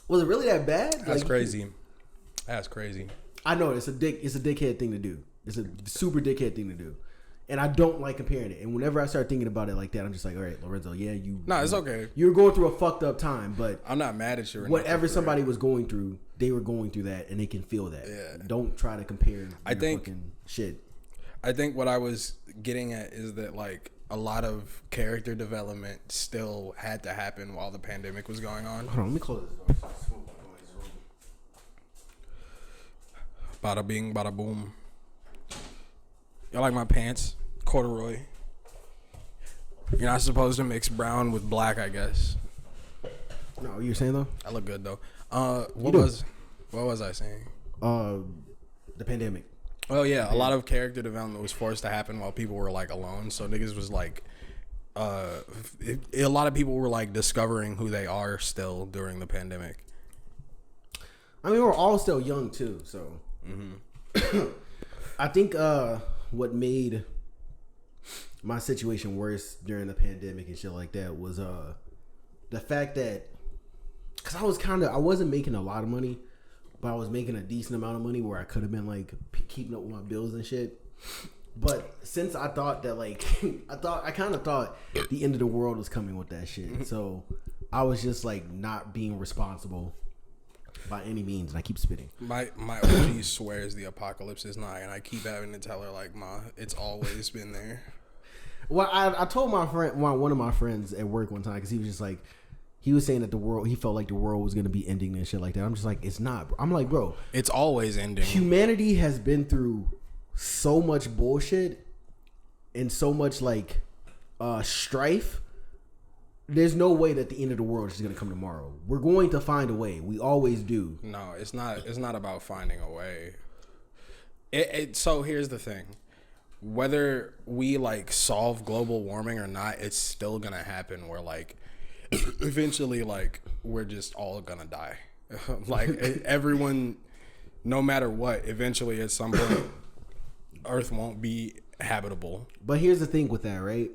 was it really that bad? That's like, crazy. That's crazy. I know it's a dickhead thing to do. It's a super dickhead thing to do. And I don't like comparing it. And whenever I start thinking about it like that, I'm just like, all right, Lorenzo, yeah, it's okay. You're going through a fucked up time, but I'm not mad at you. Whatever somebody was going through, they were going through that, and they can feel that. Yeah. Don't try to compare. I think fucking shit. I think what I was getting at is that like a lot of character development still had to happen while the pandemic was going on. Hold on, let me close this door. Bada bing, bada boom. Y'all like my pants? Corduroy. You're not supposed to mix brown with black, I guess. No, you're saying though? I look good though. What was I saying? The pandemic. Oh yeah, a lot of character development was forced to happen while people were like alone. So niggas was like, a lot of people were like discovering who they are still during the pandemic. I mean, we're all still young too, so. I think what made my situation worse during the pandemic and shit like that was the fact that, because I wasn't making a lot of money, but I was making a decent amount of money where I could have been like keeping up with my bills and shit. But since I thought that like I kind of thought the end of the world was coming with that shit, so I was just like not being responsible by any means, and I keep spitting. My OG swears the apocalypse is nigh, and I keep having to tell her like, "Ma, it's always been there." Well, I told my friend, one of my friends at work one time, because he was just like, he was saying that he felt like the world was gonna be ending and shit like that. I'm just like, it's not, bro. I'm like, bro, it's always ending. Humanity has been through so much bullshit and so much like strife. There's no way that the end of the world is just gonna come tomorrow. We're going to find a way. We always do. No, it's not. It's not about finding a way. So here's the thing: whether we like solve global warming or not, it's still gonna happen. Where like eventually, like we're just all gonna die. Like everyone, no matter what, eventually at some point, Earth won't be habitable. But here's the thing with that, right?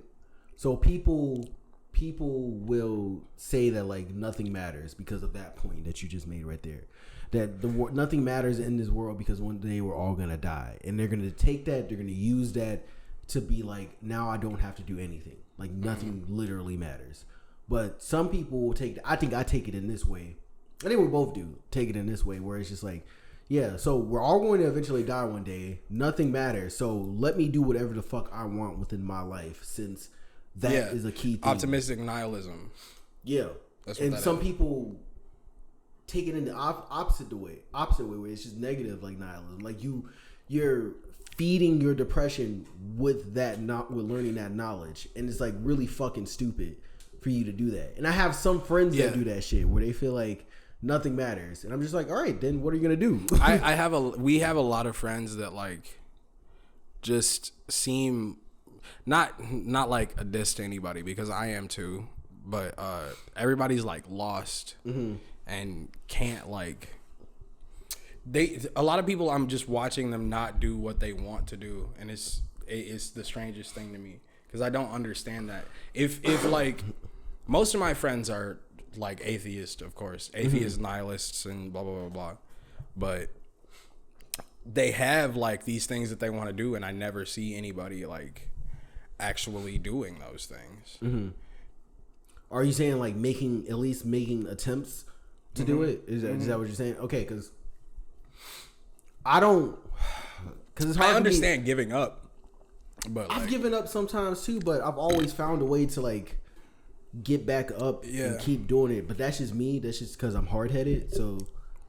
So people will say that like nothing matters because of that point that you just made right there, that nothing matters in this world because one day we're all gonna die, and they're gonna take that, they're gonna use that to be like, now I don't have to do anything, like nothing literally matters. But some people will take, I think I take it in this way, I think we both do take it in this way, where it's just like, yeah, so we're all going to eventually die one day, nothing matters, so let me do whatever the fuck I want within my life, since that is a key thing. Optimistic nihilism. Yeah. That's what, and some people take it in the opposite way, where it's just negative, like nihilism. Like you're feeding your depression with that, not with learning that knowledge, and it's like really fucking stupid for you to do that. And I have some friends that do that shit where they feel like nothing matters, and I'm just like, all right, then what are you gonna do? We have a lot of friends that like just seem. Not like a diss to anybody, because I am too, but everybody's like lost and can't like a lot of people, I'm just watching them not do what they want to do, and it's the strangest thing to me, because I don't understand that. If like most of my friends are like atheists, of course, atheist nihilists and blah blah blah blah, but they have like these things that they want to do, and I never see anybody like actually doing those things. Are you saying like at least making attempts to do it? Is that what you're saying? Okay, because it's hard. I understand giving up, but I've given up sometimes too, but I've always found a way to like get back up and keep doing it. But that's just me. That's just because I'm hard headed, so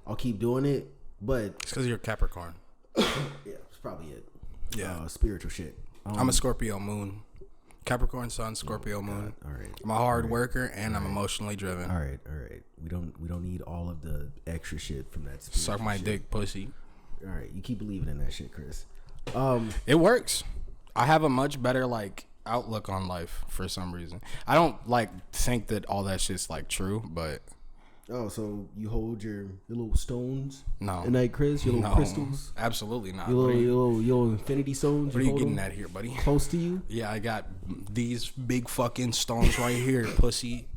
I'll keep doing it. But it's because you're Capricorn. Yeah, it's probably it. Yeah, spiritual shit. I'm a Scorpio moon. Capricorn sun, Scorpio moon. All right. I'm a hard worker, and I'm emotionally driven. All right. We don't need all of the extra shit from that. Suck my shit. Dick, pussy. All right, you keep believing in that shit, Chris. It works. I have a much better like outlook on life for some reason. I don't like think that all that shit's like true, but. Oh, so you hold your little stones? No. At night, Chris? Your little crystals? Absolutely not. Your little infinity stones? What are you getting at here, buddy? Close to you? Yeah, I got these big fucking stones right here, pussy.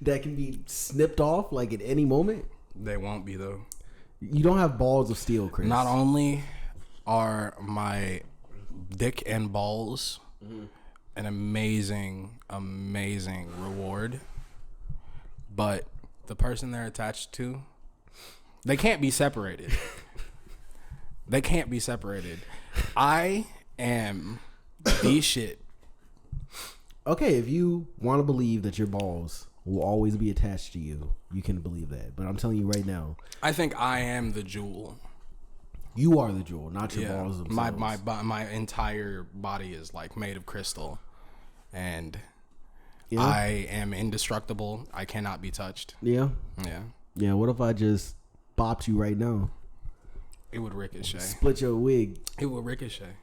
That can be snipped off like at any moment? They won't be, though. You don't have balls of steel, Chris. Not only are my dick and balls an amazing reward, but the person they're attached to, they can't be separated. They can't be separated. I am the shit. Okay, if you want to believe that your balls will always be attached to you, you can believe that. But I'm telling you right now, I think I am the jewel. you are the jewel, not your balls themselves. My entire body is like made of crystal, and Yeah. I am indestructible. I cannot be touched. Yeah. Yeah, Yeah. What if I just bopped you right now? it would ricochet. Split your wig. It would ricochet.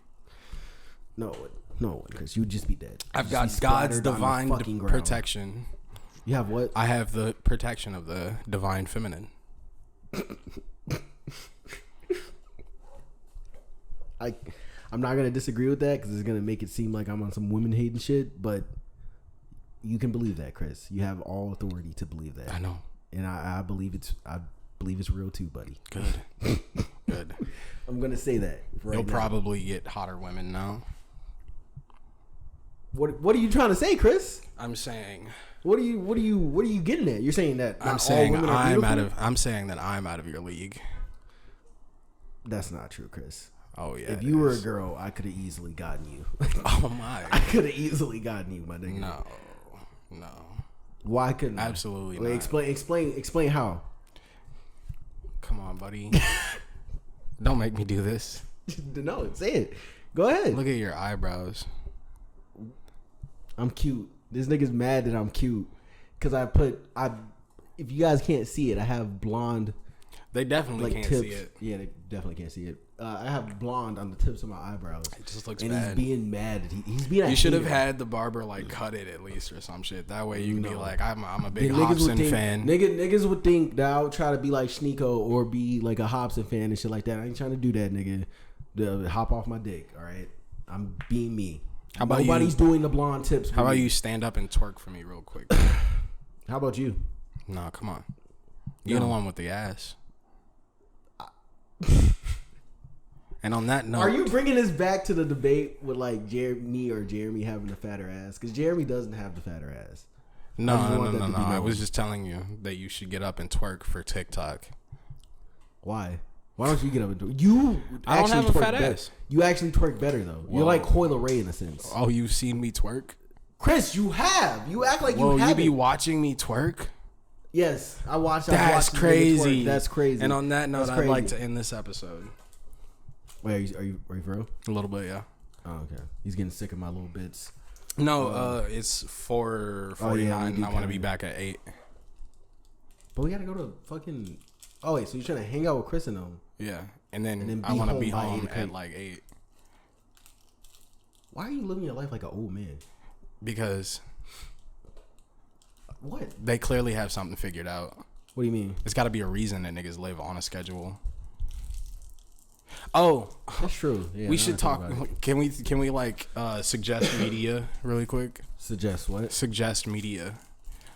No, because you'd just be dead. I've You'd got just be God's splattered on the divine fucking ground. protection. You have what? I have the protection of the divine feminine. I'm not gonna disagree with that because it's gonna make it seem like I'm on some women hating shit. But you can believe that, Chris. You have all authority to believe that. I know. And I believe it's real too, buddy. Good. Good. I'm gonna say that. Right You'll now. probably get hotter women now. What are you trying to say, Chris? I'm saying. What are you getting at? You're saying that not I'm all saying women are I'm beautiful? out of. I'm saying that I'm out of your league. That's not true, Chris. Oh yeah. If it you were a is. girl, I could have easily gotten you. Oh my. I could have easily gotten you, my nigga. No. Why couldn't I? Absolutely Wait, not. explain how. Come on, buddy. Don't make me do this. No, say it. Go ahead. Look at your eyebrows. I'm cute. This nigga's mad that I'm cute because if you guys can't see it, I have blonde They definitely like can't tips. see it. Yeah, they definitely can't see it. I have blonde on the tips of my eyebrows. It just looks and bad. he's being mad. He's being. A You should have hater. had the barber like cut it at least or some shit. That way you can be No. like, I'm a big Niggas would Hobson think, fan. Niggas would think that I would try to be like Sneeko or be like a Hobson fan and shit like that. I ain't trying to do that, nigga. Hop off my dick, all right? I'm being me. How about Nobody's you? doing the blonde tips. How with about me. you stand up and twerk for me real quick? How about you? No, come on. You're No. the one with the ass. And on that note, Are you bringing this back to the debate with like Jeremy having the fatter ass? Because Jeremy doesn't have the fatter ass. I No. just want that to be I known. was just telling you that you should get up and twerk for TikTok. Why? Why don't you get up and do it? You I don't actually have a twerk fat better. ass. You actually twerk better though. You're Whoa. like Coyle Ray in a sense. Oh, you've seen me twerk? Chris, you have. You act like Well, you you haven't. be watching me twerk? Yes, I watched. That's crazy. That's crazy. And on that note, That's I'd like crazy. to end this episode. Wait, are you for real? A little bit, yeah. Oh, okay. He's getting sick of my little bits. No, it's 4:49 and I want to be back at 8. But we gotta go to fucking. Oh wait, so you're trying to hang out with Chris and them? Yeah. And then then I be want to home be by home 8 o'clock. at like 8 Why are you living your life like an old man? because What? they clearly have something figured out. What do you mean? There's got to be a reason that niggas live on a schedule. Oh, That's true. Yeah, we now should I think talk. about it. Can we like suggest media really quick? Suggest what? Suggest media,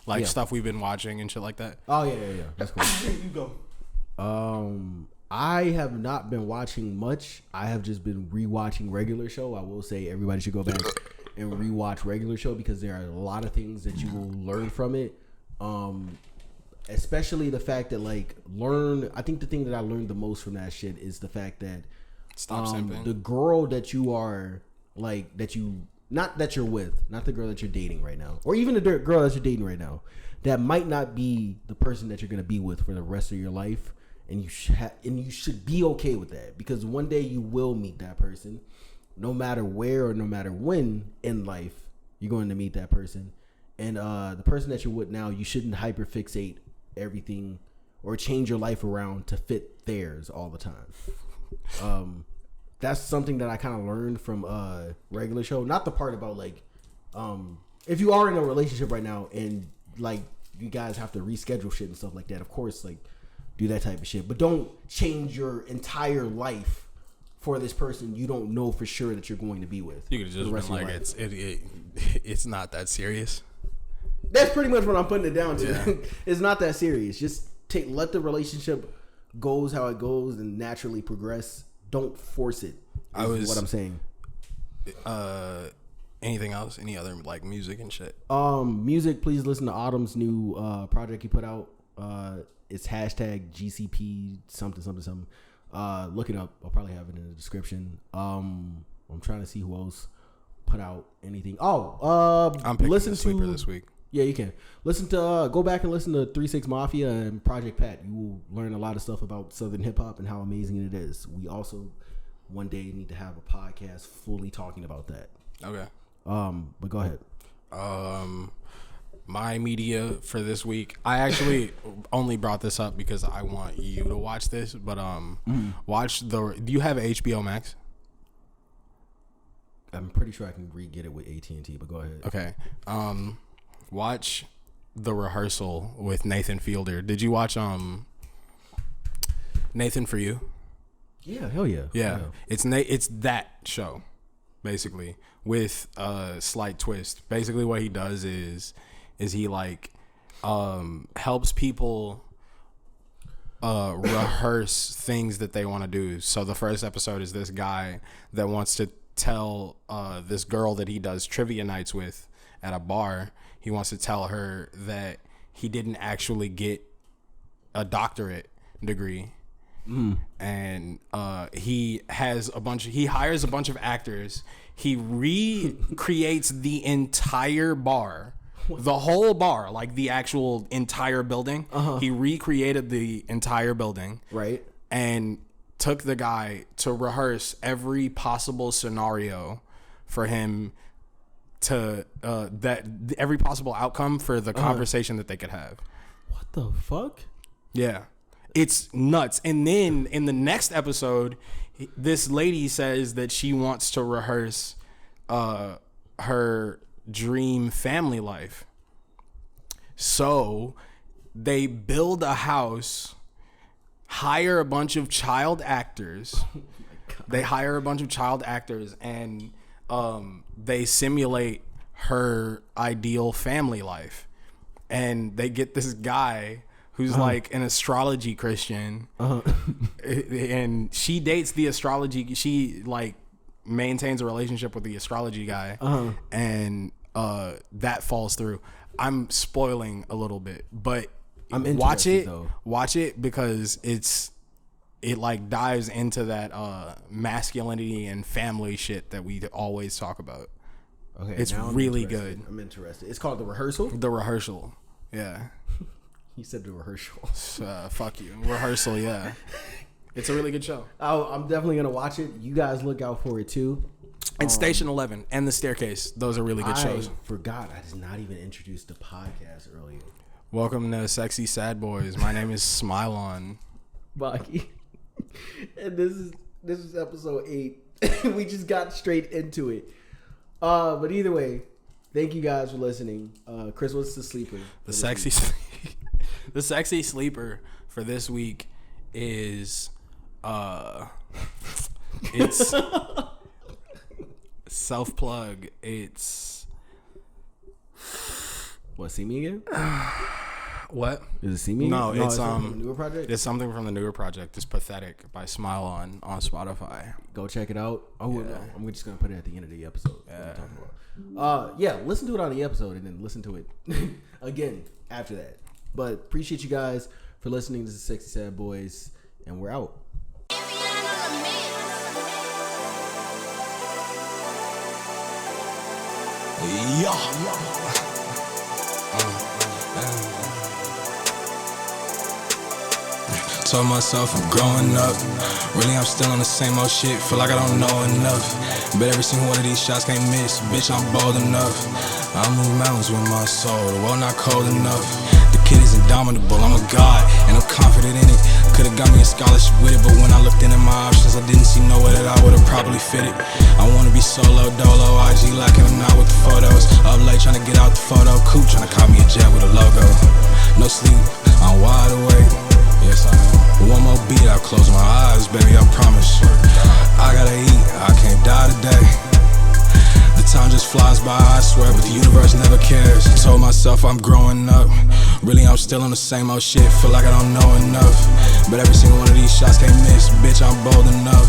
like Yeah. stuff we've been watching and shit like that. Oh yeah. That's cool. You go. I have not been watching much. I have just been rewatching regular show. I will say everybody should go back and rewatch regular show because there are a lot of things that you will learn from it. Especially the fact that I think the thing that I learned the most from that shit is the fact that Stop simping. the girl that you are not that you're with, not the girl that you're dating right now, or even the girl that you're dating right now, that might not be the person that you're gonna be with for the rest of your life, and you should be okay with that because one day you will meet that person, no matter where or no matter when in life you're going to meet that person, and the person that you're with now, you shouldn't hyperfixate everything or change your life around to fit theirs all the time. That's something that I kind of learned from regular show. Not the part about if you are in a relationship right now and you guys have to reschedule shit and stuff like that. Of course, do that type of shit, but don't change your entire life for this person you don't know for sure that you're going to be with. You could for just the rest been of your like, life. it's not that serious. That's pretty much what I'm putting it down to. Yeah. It's not that serious. Just let the relationship goes how it goes and naturally progress. Don't force it. Is what I'm saying. Anything else? Any other music and shit? Music. Please listen to Autumn's new project he put out. It's hashtag GCP something. Look it up. I'll probably have it in the description. I'm trying to see who else put out anything. I'm picking listen the sleeper to this week. Yeah, you can listen to. Go back and listen to 3-6 Mafia and Project Pat. You will learn a lot of stuff about Southern hip hop and how amazing it is. We also one day need to have a podcast fully talking about that. Okay. But go ahead. My media for this week. I actually only brought this up because I want you to watch this. But watch do you have HBO Max? I'm pretty sure I can re-get it with AT&T, but go ahead. Okay. Watch The Rehearsal with Nathan Fielder. Did you watch Nathan For You? Yeah, hell yeah. Yeah. Hell It's that show, basically, with a slight twist. Basically what he does is he like helps people rehearse things that they want to do. So the first episode is this guy that wants to tell this girl that he does trivia nights with at a bar, he wants to tell her that he didn't actually get a doctorate degree. And he hires a bunch of actors. He recreates the entire bar, the whole bar, like the actual entire building. He recreated the entire building, right? And took the guy to rehearse every possible scenario for him to every possible outcome for the conversation that they could have. What the fuck? Yeah. It's nuts. And then in the next episode, this lady says that she wants to rehearse her dream family life. So they build a house, hire a bunch of child actors. They hire a bunch of child actors and they simulate her ideal family life. And they get this guy who's like an astrology Christian, and she dates the astrology. She like maintains a relationship with the astrology guy, and that falls through. I'm spoiling a little bit, but I'm watch it. though. Watch it because it like dives into that masculinity and family shit that we always talk about. Okay, It's now I'm really interested. good. I'm interested. It's called The Rehearsal. The Rehearsal, yeah. He said The Rehearsal. Fuck you. Rehearsal, yeah. It's a really good show. I'm definitely gonna watch it. You guys look out for it too. And Station 11 and The Staircase. Those are really good shows. I forgot. I did not even introduce the podcast earlier. Welcome to Sexy Sad Boys. My name is Smile On. Baki. And this is episode 8. We just got straight into it. But either way, thank you guys for listening. Chris, what's the sleeper? The sexy sleeper for this week is it's self-plug. It's what, See Me Again? what? Is it See Me Again? No, it's from the newer project. It's something from the newer project. It's Pathetic by Smile On Spotify. Go check it out. Oh Yeah. no, I'm just gonna put it at the end of the episode. Yeah, listen to it on the episode and then listen to it again after that. But appreciate you guys for listening to the Sexy Sad Boys, and we're out. Told myself I'm growing up. Really, I'm still on the same old shit. Feel like I don't know enough. Bet every single one of these shots can't miss. Bitch, I'm bold enough. I move mountains with my soul. The world not cold enough. The kid is indomitable. I'm a god, and I'm confident in it. Could've got me a scholarship with it, but when I looked into my options, I didn't see nowhere that I would've probably fitted. I wanna be solo, dolo, IG lacking, I'm not with the photos. Up late trying to get out the photo, coupe trying to call me a jet with a logo. No sleep, I'm wide awake. Yes, I am. One more beat, I'll close my eyes, baby, I promise. I gotta eat, I can't die today. The time just flies by, I swear, but the universe never cares. Told myself I'm growing up. Really, I'm still on the same old shit. Feel like I don't know enough. But every single one of these shots can't miss. Bitch, I'm bold enough.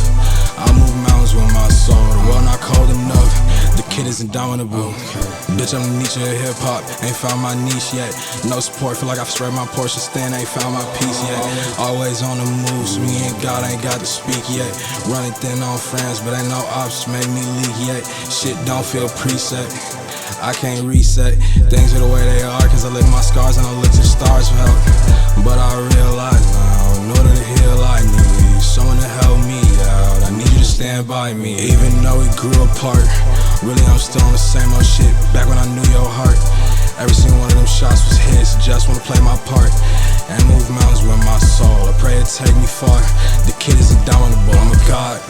I move mountains with my soul. The world not cold enough. The kid is indomitable. Bitch, I'm the Nietzsche of hip hop. Ain't found my niche yet. No support, feel like I've spread my portion stand. Ain't found my piece yet. Always on the moves, me and God ain't got to speak yet. Running thin on friends, but ain't no ops make me leak yet. Shit don't feel preset. I can't reset. Things are the way they are, cause I lick my scars and I look to stars for help. But I realize now, in order to heal I need someone to help me out. I need you to stand by me. Even though we grew apart, really I'm still on the same old shit. Back when I knew your heart, every single one of them shots was hits. Just wanna play my part and move mountains with my soul. I pray it take me far. The kid is indomitable, I'm a god.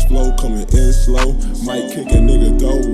Flow coming in slow, might kick a nigga though.